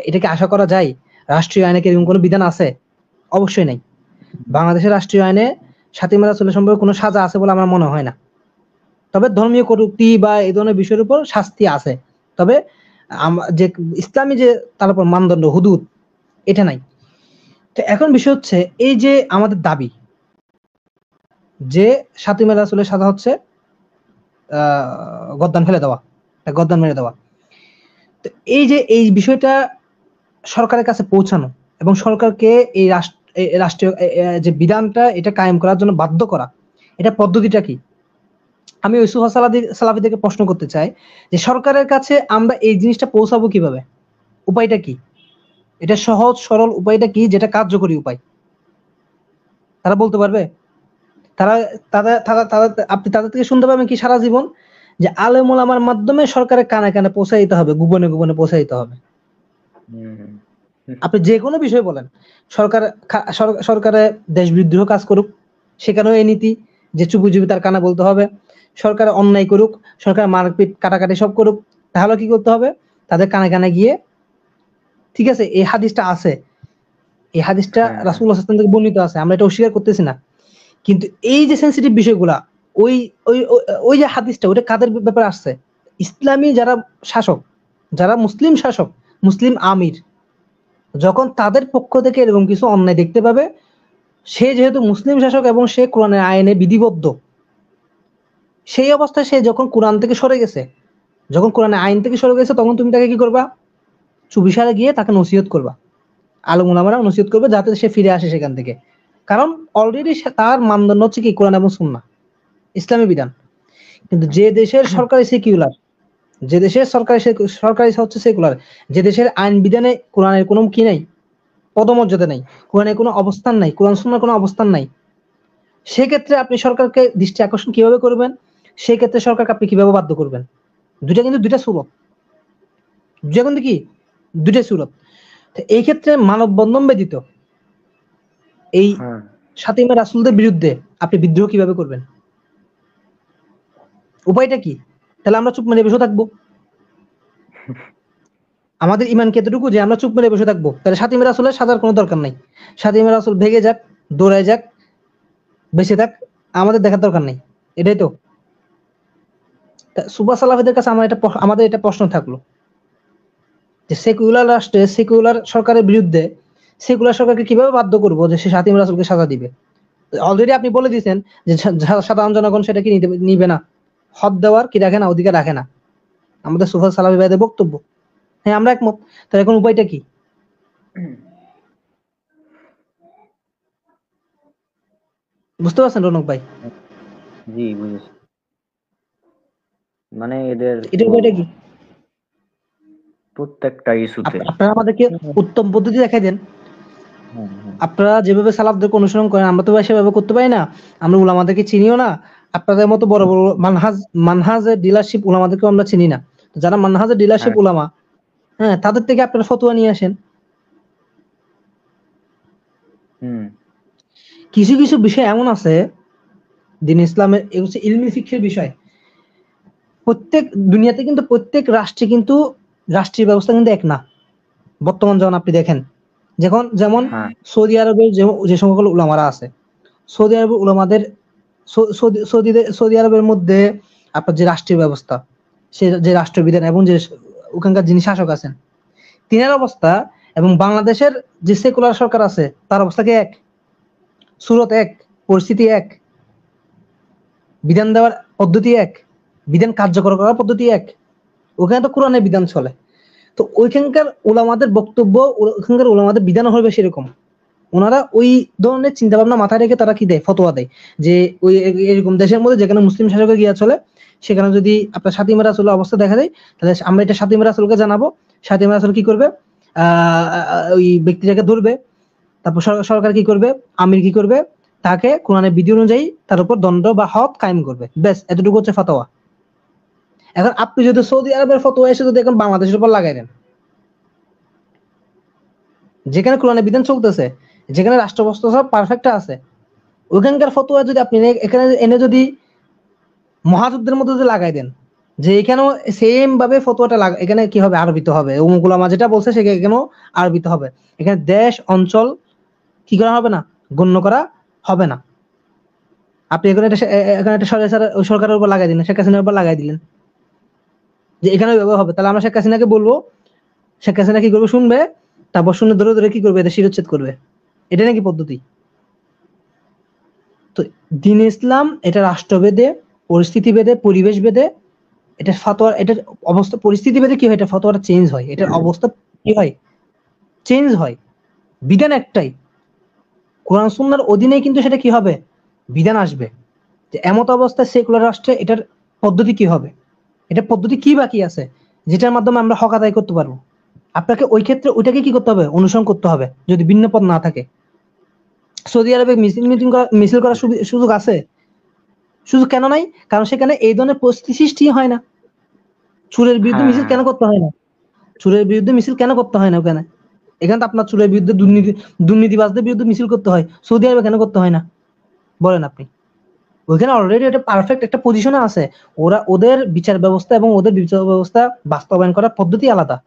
এটাকে আশা করা যায়? রাষ্ট্রীয় আইনে কি এরকম কোনো বিধান আছে? অবশ্যই নাই। বাংলাদেশের রাষ্ট্রীয় আইনে শাতিমা রাসূলের সম্পর্কে কোনো সাজা আছে বলে আমার মনে হয় না। তবে ধর্মীয় কটূক্তি বা এই ধরনের বিষয়ের উপর শাস্তি আছে, তবে যে ইসলামী যে তার উপর মানদণ্ড, হুদুদ, এটা নাই। তো এখন বিষয় হচ্ছে এই যে আমাদের দাবি যে শাতিমা রাসূলের সাজা হচ্ছে গদ্দান ফেলে দেওয়া, গদ্দান মেরে দেওয়া। তো এই যে এই বিষয়টা সরকারের কাছে পৌঁছানো এবং সরকারকে এই রাষ্ট্রীয় যে বিধানটা এটা কায়েম করার জন্য বাধ্য করা, এটা পদ্ধতিটা কি? আমি ইউসুফ সালাফি থেকে প্রশ্ন করতে চাই যে সরকারের কাছে আমরা এই জিনিসটা পৌঁছাবো কিভাবে, উপায়টা কি? এটা সহজ সরল উপায়টা কি, যেটা কার্যকরী উপায়? তারা বলতে পারবে? আপনি তাদের থেকে শুনতে পাবেন কি সারা জীবন যে আলেম ওলামার মাধ্যমে সরকারের কানে কানে পৌঁছাইতে হবে, গোপনে গোপনে পৌঁছাইতে হবে। আপনি যে কোনো বিষয় বলেন, সরকারে দেশ বিদ্রোহ কাজ করুক, সেখানেও এই নীতি যে চুপি চুপি তার কানে বলতে হবে। সরকার অন্যায় করুক, সরকার মারপিট কাটাকাটি সব করুক, তাহলে কি করতে হবে? তাদের কানে কানে গিয়ে, ঠিক আছে, এই হাদিসটা আছে, এই হাদিসটা রাসূলুল্লাহ সাল্লাল্লাহু আলাইহি ওয়াসাল্লাম থেকে বর্ণিত আছে, আমরা এটা অস্বীকার করতেছি না, কিন্তু এই যে সেনসিটিভ বিষয়গুলা, ওই ওই ওই যে হাদিসটা, ওটা কাদের ব্যাপারে আসছে? ইসলামী যারা শাসক, যারা মুসলিম শাসক, মুসলিম আমির, যখন তাদের পক্ষ থেকে এরকম কিছু অন্যায় দেখতে পাবে, সে যেহেতু মুসলিম শাসক এবং সে কোরআনের আইনে বিধিবদ্ধ, সেই অবস্থায় সে যখন কোরআন থেকে সরে গেছে, যখন কোরআনের আইন থেকে সরে গেছে, তখন তুমি তাকে কি করবা? চুপিসারে গিয়ে তাকে নসিহত করবা, আলেম ওলামারা নসিহত করবে যাতে সে ফিরে আসে সেখান থেকে। কারণ অলরেডি তার মানদণ্ড হচ্ছে কি? কোরআন এবং সুন্নাহ, ইসলামী বিধান। কিন্তু যে দেশের সরকারি সেকুলার, যে দেশের সরকারি হচ্ছে সেকুলার, যে দেশের আইন বিধানে কোরআনের কোনো কি নাই, পদমর্যাদা নাই, কোরআনের কোনো অবস্থান নাই, কোরআন সুন্নাহর কোনো অবস্থান নাই, সেক্ষেত্রে আপনি সরকারকে দৃষ্টি আকর্ষণ কিভাবে করবেন? সেক্ষেত্রে সরকারকে আপনি কিভাবে বাধ্য করবেন? দুইটা কিন্তু দুইটা সুরত, দুইটা কিন্তু কি? দুইটা সুরত। এই ক্ষেত্রে মানববন্ধন ব্যতীত এই হ্যাঁ ফাতিমা রাসূলদের বিরুদ্ধে আপনি বিদ্রোহ কিভাবে করবেন? উপায়টা কি? তাহলে আমরা চুপ মেরে বসে থাকবো? আমাদের ইমান কি এতটুকু যে আমরা চুপ মেরে বসে থাকবো? তাহলে ফাতিমা রাসূলের সাজার কোনো দরকার নাই। ফাতিমা রাসূল ভেগে যাক, দৌড়ায় যাক, বেঁচে থাক, আমাদের দেখার দরকার নেই, এটাই তো। সুবা সালাফিদের কাছে আমাদের এটা প্রশ্ন থাকলো যে সেকুলার রাষ্ট্রে, সেকুলার সরকারের বিরুদ্ধে সেকুলার সরকারকে কিভাবে বাধ্য করবো যে সে ফাতিমা রাসূলকে সাজা দিবে? অলরেডি আপনি বলে দিয়েছেন যে সাধারণ জনগণ সেটা কি নিবে না, হদ দেওয়ার কি রাখে না, অধিকার রাখে না। আমাদের সুফা সালাফি ভাইদের বক্তব্য, হ্যাঁ আমরা একমত। তাহলে এখন উপায়টা কি? বুঝতে পারছেন রনক ভাই? জি বুঝেছি। মানে এদের এটা উপায়টা কি? প্রত্যেকটা ইস্যুতে আপনারা আমাদেরকে উত্তম পদ্ধতি দেখাই দেন। হ্যাঁ হ্যাঁ আপনারা যেভাবে সালাফদেরকে অনুসরণ করেন, আমরা তো ভাই সেভাবে করতে পারি না, আমরা উলামাদেরকে চিনিও না। আপনাদের মতো বড় বড় মানহাজের ডিলারশিপ উলামাদেরকে আমরা চিনি না। যারা মানহাজের ডিলারশিপ উলামা, হ্যাঁ, তাদের থেকে আপনারা ফতোয়া নিয়ে আসেন। কিছু কিছু বিষয় এমন আছে দিন ইসলামের, হচ্ছে ইলমি ফিকহের বিষয়। প্রত্যেক দুনিয়াতে কিন্তু প্রত্যেক রাষ্ট্রে কিন্তু রাষ্ট্রীয় ব্যবস্থা কিন্তু এক না। বর্তমান যখন আপনি দেখেন, যেমন সৌদি আরবের যে সকল উলামারা আছে, সৌদি আরবের উলামাদের সৌদি আরবের মধ্যে আপনার যে রাষ্ট্রীয় ব্যবস্থা, সে যে রাষ্ট্রবিধান এবং যে ওখানকার যিনি শাসক আছেন তিনার অবস্থা এবং বাংলাদেশের যে সেকুলার সরকার আছে তার অবস্থা কি এক? সুরত এক, পরিস্থিতি এক, বিধান দেওয়ার পদ্ধতি এক, বিধান কার্যকর করার পদ্ধতি এক। ওখানে তো কোরআনের বিধান চলে। তো ওইখানকার ওলামাদের বক্তব্য, ওখানকার ওলামাদের বিধান হবে সেরকম। ওনারা ওই ধরনের চিন্তা ভাবনা মাথায় রেখে তারা কি দেয়? ফতোয়া দেয় যে ওই এরকম দেশের মধ্যে যেখানে মুসলিম শাসকের গিয়া চলে, সেখানে যদি আপনার ফাতিমা রাসূলের অবস্থা দেখা যায়, তাহলে আমরা এটা ফাতিমা রাসূলকে জানাবো। ফাতিমা রাসূল কি করবে? ওই ব্যক্তিটাকে ধরবে, তারপর সরকার কি করবে? আমির কি করবে? তাকে কোরআনের বিধি অনুযায়ী তার উপর দণ্ড বা হদ কায়েম করবে। ব্যাস, এতটুকু হচ্ছে ফতোয়া। এখন আপনি যদি সৌদি আরবের ফতোয়া এসে যদি এখন বাংলাদেশের উপর লাগাই দেন, যেখানে কোরআনের বিধান চলতেছে, যেখানে রাষ্ট্র ব্যবস্থা সব পারফেক্ট আছে, ওখানকার ফতোয়া যদি আপনি এখানে এনে যদি মহাযুদ্ধের মধ্যে যদি লাগাই দেন, যে এখানেও সেম ভাবে ফতোয়াটা এখানে কি হবে? আরবিতে হবে। উলামা যেটা বলছে সেখানে এখানেও আরবিতে হবে। এখানে দেশ অঞ্চল কি করা হবে না? গণ্য করা হবে না। আপনি এখানে একটা সরকারের উপর লাগাই দিলেন, শেখ হাসিনার উপর লাগাই দিলেন যে এখানে ব্যবহার হবে। তাহলে আমরা শেখ হাসিনাকে বলবো, শেখ হাসিনা কি করবে? শুনবে, তারপর শুনে ধরে ধরে কি করবে? এদের শিরোচ্ছেদ করবে। এটা নাকি পদ্ধতি? তো দ্বীন ইসলাম এটা রাষ্ট্রভেদে, পরিস্থিতি ভেদে, পরিবেশ ভেদে এটা ফতোয়া, এটার অবস্থা পরিস্থিতি ভেদে কি হয়? এটা ফতোয়াটা চেঞ্জ হয়, এটার অবস্থা কি হয়? চেঞ্জ হয়। বিধান একটাই, কোরআন সুন্নাহর অধীনে কিন্তু সেটা কি হবে? বিধান আসবে। যে এমত অবস্থায় সেকুলার রাষ্ট্রে এটার পদ্ধতি কি হবে? এটা পদ্ধতি কি বাকি আছে যেটার মাধ্যমে আমরা হক আদায় করতে পারবো? আপনাকে ওই ক্ষেত্রে ওইটাকে কি করতে হবে? অনুসরণ করতে হবে, যদি ভিন্ন পথ না থাকে। সৌদি আরবে মিছিল করার সুযোগ আছে? সুযোগ কেন নাই? কারণ সেখানে এই ধরনের পরিস্থিতি সৃষ্টি হয় না। চুরের বিরুদ্ধে মিছিল কেন করতে হয় না? চুরের বিরুদ্ধে মিছিল কেন করতে হয় না ওখানে? এখানে তো আপনার চুরের বিরুদ্ধে, দুর্নীতিবাজদের বিরুদ্ধে মিছিল করতে হয়, সৌদি আরবে কেন করতে হয় না? বলেন আপনি। ওইখানে অলরেডি একটা পারফেক্ট একটা পজিশনে আছে। ওদের বিচার ব্যবস্থা এবং ওদের বিচার ব্যবস্থা বাস্তবায়ন করার পদ্ধতি আলাদা,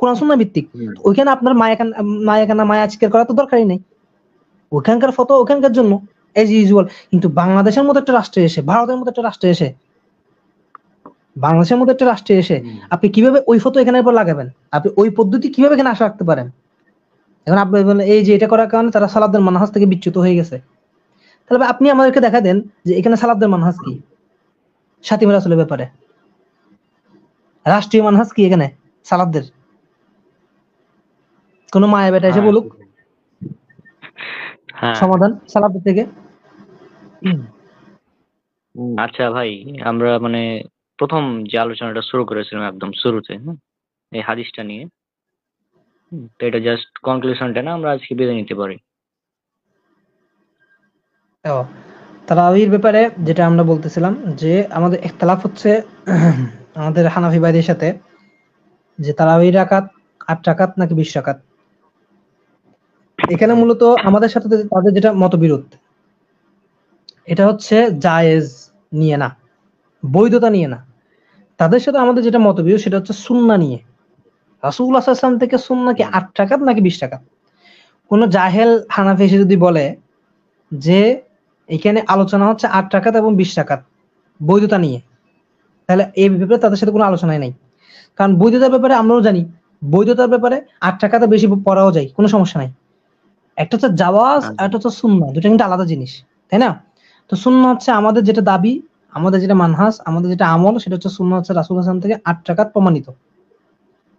কোরআন সুন্নাহ ভিত্তিক। ওইখানে আপনার মায়া চিৎকার করা তো দরকারই নেই। ওখানকার ফতোয়া ওখানকার জন্য এজ ইউজুয়াল। কিন্তু বাংলাদেশের মতো একটা রাষ্ট্রে এসে, ভারতের মতো একটা রাষ্ট্রে এসে, বাংলাদেশের মতো একটা রাষ্ট্রে এসে আপনি কিভাবে ওই ফতোয়া এখানে লাগাবেন? আপনি ওই পদ্ধতি কিভাবে এখানে আশা রাখতে পারেন? এখন আপনি বলেন এই যে এটা করার কারণে তারা সালাফদের মানহাজ থেকে বিচ্যুত হয়ে গেছে, তাহলে আপনি আমাদেরকে দেখা দেন যে এখানে সালাফদের মানহাজ কি শাতিম রাসূলের ব্যাপারে, রাষ্ট্রীয় মানহাজ কি এখানে সালাফদের? কোন মায়া বেটা এসে বলুক সমাধান সালাফদের থেকে। আচ্ছা ভাই, আমরা মানে প্রথম যে আলোচনাটা শুরু করেছিলাম একদম শুরুতে এই হাদিসটা নিয়ে, তো এটা জাস্ট কনক্লুশনটা না, আমরা আজকে বিদায় নিতে পারি। তারাবির ব্যাপারে যেটা আমরা বলতেছিলাম যে আমাদের ইখতিলাফ হচ্ছে আমাদের হানাফি ভাইদের সাথে যে তারাবির রাকাত 8 রাকাত নাকি 20 রাকাত। এখানে মূলত আমাদের সাথে তাদের যেটা মতবিরোধ, এটা হচ্ছে জায়েজ নিয়ে না, বৈধতা নিয়ে না। তাদের সাথে আমাদের যেটা মতবিরোধ সেটা হচ্ছে সুন্নাহ নিয়ে। রাসূলুল্লাহ সাল্লাল্লাহু আলাইহি ওয়াসাল্লাম থেকে সুন্নাহ কি 8 রাকাত নাকি 20 রাকাত? কোন জাহেল হানাফি এসে যদি বলে যে এখানে আলোচনা হচ্ছে 8 রাকাত এবং 20 রাকাত বৈধতা নিয়ে, তাহলে এই ব্যাপারে তাদের সাথে কোনো আলোচনাই নাই। কারণ বৈধতার ব্যাপারে আমরাও জানি, বৈধতার ব্যাপারে 8 রাকাতে বেশি পড়াও যায়, কোনো সমস্যা নাই। একটা হচ্ছে জাওয়াজ আর একটা হচ্ছে সুন্নাহ, দুটো কিন্তু আলাদা জিনিস, তাই না? তো সুন্নাহ হচ্ছে আমাদের যেটা দাবি, আমাদের যেটা মানহাজ, আমাদের যেটা আমল, সেটা হচ্ছে সুন্নাহ হচ্ছে রাসূলুল্লাহ সাল্লাল্লাহু আলাইহি ওয়াসাল্লাম থেকে 8 রাকাত প্রমাণিত,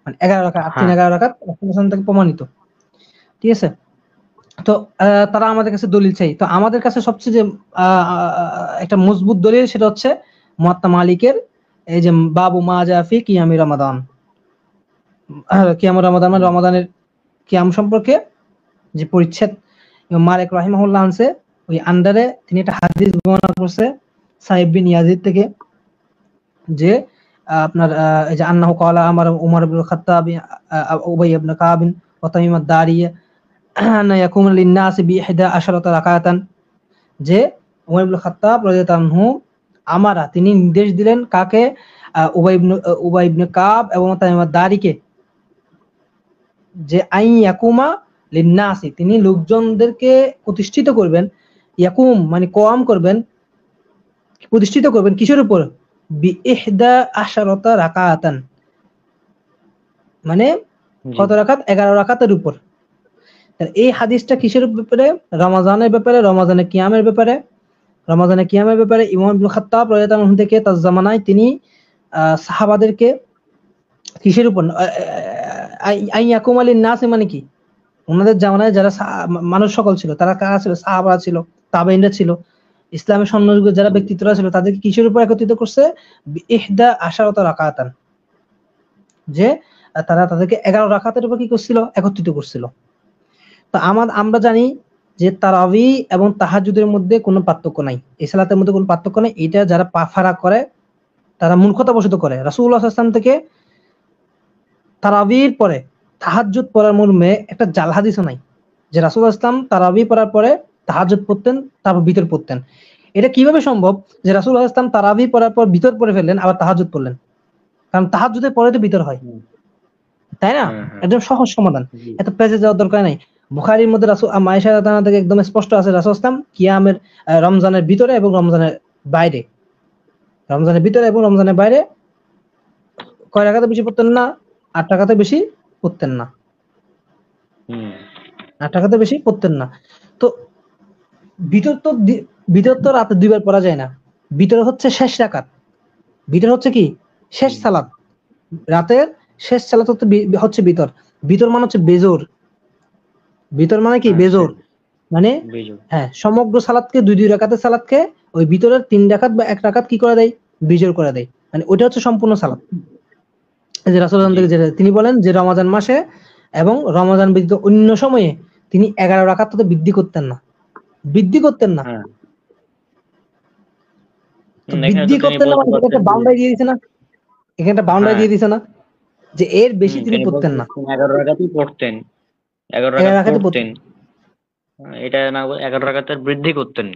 মানে 11 রাকাত 11 রাকাত রাসূলুল্লাহ সাল্লাল্লাহু আলাইহি ওয়াসাল্লাম থেকে প্রমাণিত, ঠিক আছে? তো তারা আমাদের কাছে দলিল চাই, তো আমাদের কাছে সবচেয়ে যে একটা মজবুত দলিল সেটা হচ্ছে মুয়াত্তা মালিকের এই যে বাবু মা জাফি কিয়ামি রমাদান, কিয়াম রমাদান মানে রমাদানের কিয়াম সম্পর্কে যে পরিচ্ছেদ ইমাম মালিক রাহিমাহুল্লাহ আনছে, ওই আন্ডারে তিনি একটা হাদিস বর্ণনা করছে সাইব বিন ইয়াজিদ থেকে, যে আপনার এই যে আন্নাহু ক্বালা আমার উমর ইবনে খাত্তাব উবাই ইবনে কাব ওয়া তামিম আদ-দারিয়া আন্না ইয়াকুমু লিন-নাস বি-11 রাকাতান, যে উমর ইবনে খাত্তাব রাদিয়াল্লাহু আনহু আমারা তিনি নির্দেশ দিলেন কাকে? উবাই ইবনে কাব এবং তামিম আদ-দারিকে, যে আই ইয়াকুমা লিন-নাসি, তিনি লোকজনদেরকে প্রতিষ্ঠিত করবেন, ইয়াকুম মানে কওয়াম করবেন, প্রতিষ্ঠিত করবেন কিসের উপর? বি-11 রাকাতান, মানে কত রাকাত? 11 রাকাতের উপর। এই হাদিসটা কিসের ব্যাপারে? রমজানের ব্যাপারে, রমজানের কিয়ামের ব্যাপারে। রমজানের কিয়ামের ব্যাপারে ইমাম ইবনে খাত্তাব রাদিয়াল্লাহু আনহু থেকে তার জামানায় তিনি সাহাবাদেরকে কিসের উপর? আই ইয়াকুম লিন-নাস মানে কি? ওনাদের জামানায় যারা মানুষ সকল ছিল, তারা কারা ছিল? সাহাবারা ছিল, তাবেঈনরা ছিল, ইসলামের স্বর্ণযুগের যারা ব্যক্তিত্বরা ছিল, তাদেরকে কিসের উপর একত্রিত করছে? 11 রাকাতান, যে তারা তাদেরকে 11 রাকাতের উপর কি করছিল? একত্রিত করছিল। তো আমরা জানি যে তারাবি এবং তাহাজ্জুদের মধ্যে কোনো পার্থক্য নাই, এই সালাতের মধ্যে কোনো পার্থক্য নাই। এটা যারা পাফারা করে তারা মূর্খতাবশত করে। রাসূলুল্লাহ সাল্লাল্লাহু আলাইহি ওয়াসাল্লাম থেকে তারাবির পরে তাহাজ্জুদ পড়ার মর্মে একটা জাল হাদিসও নাই যে রাসূলুল্লাহ সাল্লাল্লাহু আলাইহি ওয়াসাল্লাম তারাবি পড়ার পরে তাহাজ্জুদ পড়তেন, তারপর বিতর পড়তেন। এটা কিভাবে সম্ভব যে রাসূলুল্লাহ সাল্লাল্লাহু আলাইহি ওয়াসাল্লাম তারাবি পড়ার পর বিতর পড়ে ফেললেন, আবার তাহাজ্জুদ পড়লেন? কারণ তাহাজ্জুদের পরে তো বিতর হয়, তাই না? একদম সহজ সমাধান, এত পেঁচে যাওয়ার দরকার নাই। বুখারীর মধ্যে রাসূল আয়েশা রাদিয়াল্লাহু আনহা থেকে একদম স্পষ্ট আছে রাসূল সাল্লাল্লাহু আলাইহি ওয়াসাল্লাম কিয়ামের রমজানের ভিতরে এবং রমজানের বাইরে, রমজানের ভিতরে এবং রমজানের বাইরে কয় রাকাতে বেশি পড়তেন না? 8 রাকাতে বেশি পড়তেন না, 8 রাকাতে বেশি পড়তেন না। তো ভিতর তো রাতে 2 বার পড়া যায় না, ভিতর হচ্ছে শেষ রাকাত, ভিতর হচ্ছে কি? শেষ সালাত, রাতের শেষ সালাত হচ্ছে ভিতর। ভিতর মানে হচ্ছে বেজোর, ভিতর মানে কি? বেজোর মানে হ্যাঁ, সমগ্র সালাতকে 2 রাকাতের সালাতকে ওই ভিতরের 3 রাকাত বা 1 রাকাত কি করে দেয়? বিজোর করে দেয়, মানে ওটা হচ্ছে সম্পূর্ণ সালাত। এই যে রাসূলুল্লাহ থেকে যেটা তিনি বলেন যে রমজান মাসে এবং রমজান ব্যতীত অন্য সময়ে তিনি 11 রাকাত তো বৃদ্ধি করতেন না, বৃদ্ধি করতেন না। বৃদ্ধি করতেন না মানে একটা বাউন্ডারি দিয়ে দিয়েছে না, এখানে একটা বাউন্ডারি দিয়ে দিয়েছে না যে এর বেশি তিনি পড়তেন না। 11 রাকাতই পড়তেন, 11 রাকাত পড়তেন, এটা না 11 রাকাতের বৃদ্ধি করতেন।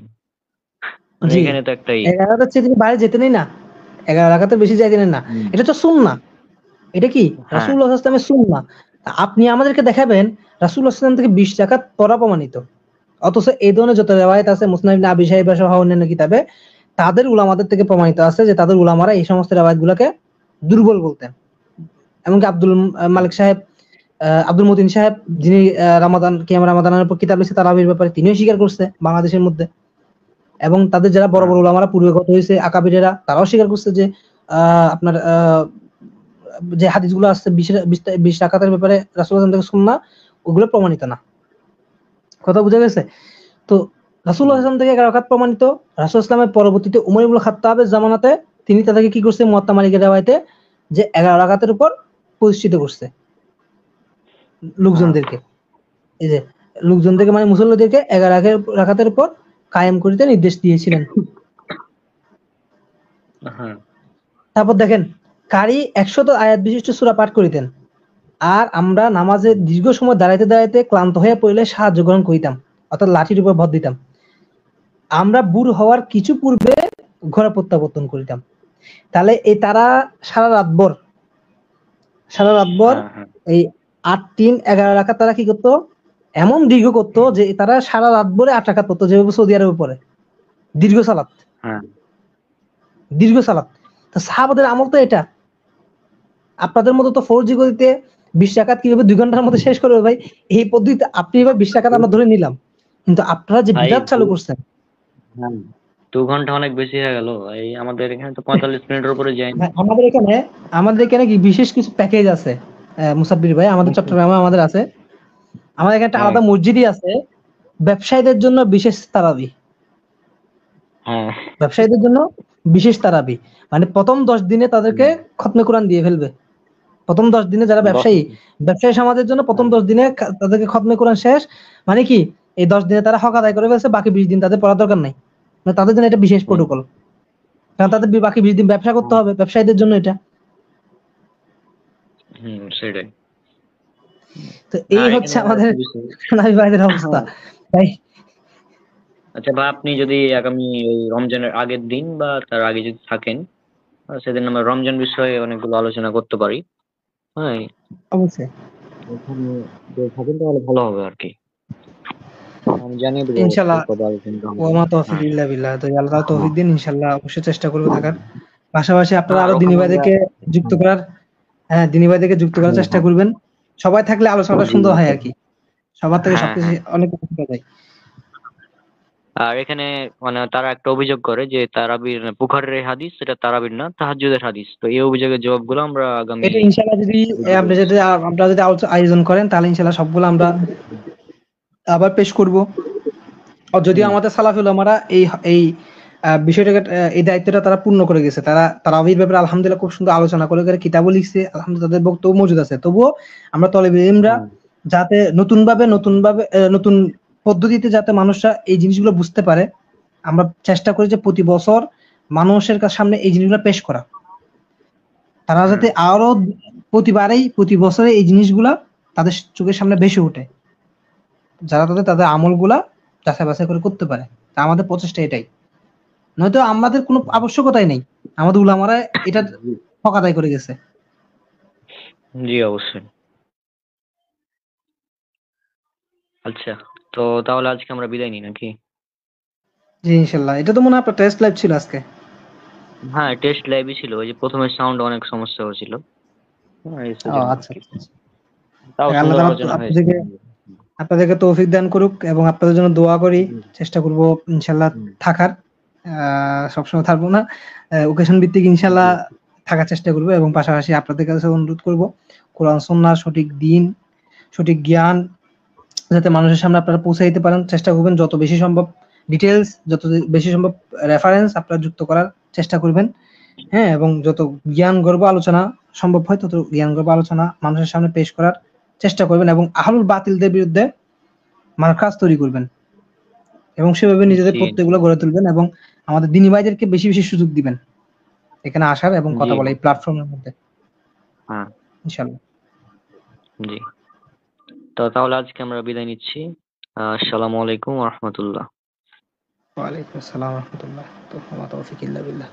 এখানে তো একটাই 11 রাকাতের চেয়ে তিনি বাইরে যেতেনই না, 11 রাকাতের বেশি যাইতেন না। এটা তো সুন্নাহ, এটা কি রাসূলুল্লাহ সাল্লাল্লাহু আলাইহি ওয়াসাল্লামের সুন্নাহ। আপনি আমাদেরকে দেখাবেন রাসূলুল্লাহ সাল্লাল্লাহু আলাইহি ওয়াসাল্লাম থেকে 20 রাকাত পড়া প্রমাণিত, অথচ এই ধরনের যত রিওয়ায়াত আছে মুসনাদ ইবনে আবি শাইবা সহ অন্যান্য কিতাবে তাদের উলামাদের থেকে প্রমাণিত আছে যে তাদের উলামারা এই সমস্ত রিওয়ায়াতগুলোকে দুর্বল বলতেন। এমনকি আব্দুল মালিক সাহেব আব্দুল মতিন সাহেব, যিনি কিয়াম রামাদানের উপর কিতাব লিখছে তারাবির ব্যাপারে, তিনিও স্বীকার করছে বাংলাদেশের মধ্যে। এবং তাদের যারা বড় বড় ওলামারা পূর্বে গত হয়েছে আকাবিরেরা, তারাও স্বীকার করছে যে আপনার যে হাদিসগুলো আসছে 20 রাকাতের ব্যাপারে রাসূলুল্লাহ থেকে সুন্নাহ, ওগুলো প্রমাণিত না। কথা বুঝা গেছে? তো রাসূলুল্লাহ সাল্লাল্লাহু আলাইহি ওয়াসাল্লাম থেকে 11 রাকাত প্রমাণিত। রাসূল ইসলামের পরবর্তীতে উমর ইবনে খাত্তাবের জামানাতে তিনি তাদেরকে কি করছে, মুয়াত্তা মালিকের রাওয়ায়াতে যে 11 রাকাতের উপর প্রতিষ্ঠিত করছে লোকজনদেরকে। এই যে লোকজনদেরকে মানে মুসল্লিদেরকে 11 রাকাতের উপর কায়েম করিতে নির্দেশ দিয়েছিলেন। তারপর দেখেন, কারি 100 আয়াত বিশিষ্ট সূরা পাঠ করিতেন, আর আমরা নামাজে দীর্ঘ সময় দাঁড়াইতে দাঁড়াইতে ক্লান্ত হয়ে পড়লে সাহায্য গ্রহণ করিতাম, অর্থাৎ লাঠির উপর ভর দিতাম। আমরা বুড় হওয়ার কিছু পূর্বে ঘরে প্রত্যাবর্তন করিতাম। তাহলে এই তারা সারা রাতভর এই 8-3-11 রাকাত তারা কি করতো, এমন দীর্ঘ করতো যে তারা সারা রাত ভরে 8 রাকাত পড়তো, যেভাবে সৌদি আরবে পড়ে দীর্ঘ সালাত। তো সাহাবাদের আমল তো এটা। আপনাদের মতো তো 4G গতিতে 20 রাকাত কিভাবে 2 ঘন্টার মধ্যে শেষ করবে ভাই, এই পদ্ধতিতে আপনি এবার 20 রাকাত আমরা ধরে নিলাম, কিন্তু আপনারা যে বিদাত চালু করছেন 2 ঘন্টা অনেক বেশি হয়ে গেল। এই আমাদের এখানে তো 45 মিনিটের উপরে যায়। আমাদের এখানে কি বিশেষ কিছু প্যাকেজ আছে মুসাব্বির ভাই, আমাদের চট্টগ্রামে আমাদের আছে। আমাদের এখানে একটা আলাদা মসজিদই আছে ব্যবসায়ীদের জন্য বিশেষ তারাবি। ব্যবসায়ীদের জন্য বিশেষ তারাবি মানে প্রথম 10 দিনে তাদেরকে খতমে কোরআন দিয়ে ফেলবে। প্রথম 10 দিনে যারা ব্যবসায়ী সমাজের জন্য প্রথম 10 দিনে তাদেরকে খতমে কোরআন শেষ, মানে কি এই 10 দিনে তারা হক আদায় করে ফেলছে, বাকি 20 দিন তাদের পড়ার দরকার নাই। মানে তাদের জন্য এটা বিশেষ প্রোটোকল, কারণ তাদের বাকি 20 দিন ব্যবসা করতে হবে, ব্যবসায়ীদের জন্য এটা। সেটাই। তো এই হচ্ছে আমাদের ভাইদের অবস্থা তাই। আচ্ছা ভাই, আপনি যদি আগামী রমজানের আগের দিন বা তার আগে যদি থাকেন, সেদিন আমরা রমজান বিষয়ে অনেকগুলো আলোচনা করতে পারি। হ্যাঁ অবশ্যই থাকেন তাহলে ভালো হবে আর কি। আমি জানিয়ে দেবো ইনশাআল্লাহ। ওমা তৌফিক ইল্লা বিল্লাহ। তো আল্লাহ তৌফিক দিন, ইনশাআল্লাহ অবশ্যই চেষ্টা করব থাকার। পাশাপাশি আপনারা আরো দিনী ভাইদেরকে যুক্ত করার, দিনী ভাইদেরকে যুক্ত করার চেষ্টা করবেন। সবাই থাকলে আলোচনাটা সুন্দর হয় আর কি, সবার থেকে সবকিছু অনেক কিছু শেখা যায়। আর এখানে মানে তারা একটা অভিযোগ করে যে তারাবির বুখারীর হাদিস, সেটা তারাবির না, তাহাজ্জুদের হাদিস। তো এই অভিযোগের জবাবগুলো আমরা আগামী এটা ইনশাআল্লাহ যদি আপনারা যদি আয়োজন করেন তাহলে ইনশাআল্লাহ সবগুলো আমরা আবার পেশ করব। আর যদিও আমাদের সালাফি উলামারা এই বিষয়টাকে, এই দায়িত্বটা তারা পূর্ণ করে গেছে। তারা তারাবির ব্যাপারে আলহামদুলিল্লাহ খুব সুন্দর আলোচনা করে কিতাবও লিখছে, আলহামদুলিল্লাহ তাদের বক্তব্য মজুদ আছে। তবুও আমরা তালেবে ইলমরা যাতে নতুন পদ্ধতিতে যাতে মানুষরা এই জিনিসগুলো বুঝতে পারে, আমরা চেষ্টা করি যে প্রতি বছর মানুষের সামনে এই জিনিসগুলো পেশ করা। তারা যাতে আরো প্রতি বছরে এই জিনিসগুলা তাদের চোখের সামনে ভেসে ওঠে, যারা তাদের আমলগুলা যাচাই বাছাই করে করতে পারে। তা আমাদের প্রচেষ্টা এটাই, নয়তো আমাদের কোনো আবশ্যকতাই নেই, আমাদের উলামারা এটা হক আদায় করে গেছে। জি অবশ্যই। আচ্ছা, তো তাহলে আজকে আমরা বিদায় নিই নাকি? জি ইনশাআল্লাহ। এটা তো মনে হয় আপনার টেস্ট লাইভ ছিল আজকে। হ্যাঁ টেস্ট লাইভই ছিল, ওই যে প্রথমে সাউন্ড অনেক সমস্যা হয়েছিল। আচ্ছা, আল্লাহ আপনাদেরকে তৌফিক দান করুক এবং আপনাদের জন্য দোয়া করি। চেষ্টা করব ইনশাআল্লাহ থাকার, সবসময় থাকবো না, ওকেশন ভিত্তিক ইনশাআল্লাহ থাকার চেষ্টা করব। এবং পাশাপাশি আপনাদের কাছে অনুরোধ করব কোরআন সুন্নাহর সঠিক দিন, সঠিক জ্ঞান যাতে মানুষের সামনে আপনারা পৌঁছে দিতে পারেন, চেষ্টা করবেন যত বেশি সম্ভব ডিটেইলস, যত বেশি সম্ভব রেফারেন্স আপনারা যুক্ত করার চেষ্টা করবেন। হ্যাঁ, এবং যত জ্ঞান গর্ব আলোচনা সম্ভব হয় তত জ্ঞান গর্ব আলোচনা মানুষের সামনে পেশ করার চেষ্টা করবেন, এবং আহলুল বাতিলদের বিরুদ্ধে মার্কাজ তৈরি করবেন, এবং সেভাবে নিজেদের প্রত্যয়গুলো গড়ে তুলবেন, এবং আমাদের দিনী ভাইদেরকে বেশি বেশি সুযোগ দিবেন এখানে আসার এবং কথা বলার এই প্ল্যাটফর্মের মধ্যে। হ্যাঁ ইনশাআল্লাহ। জি, তো তাহলে আজকে আমরা বিদায় নিচ্ছি। আসসালামু আলাইকুম ওয়া রাহমাতুল্লাহ। ওয়া আলাইকুম আসসালাম ওয়া রাহমাতুল্লাহ। তৌফিক ইল্লা বিল্লাহ।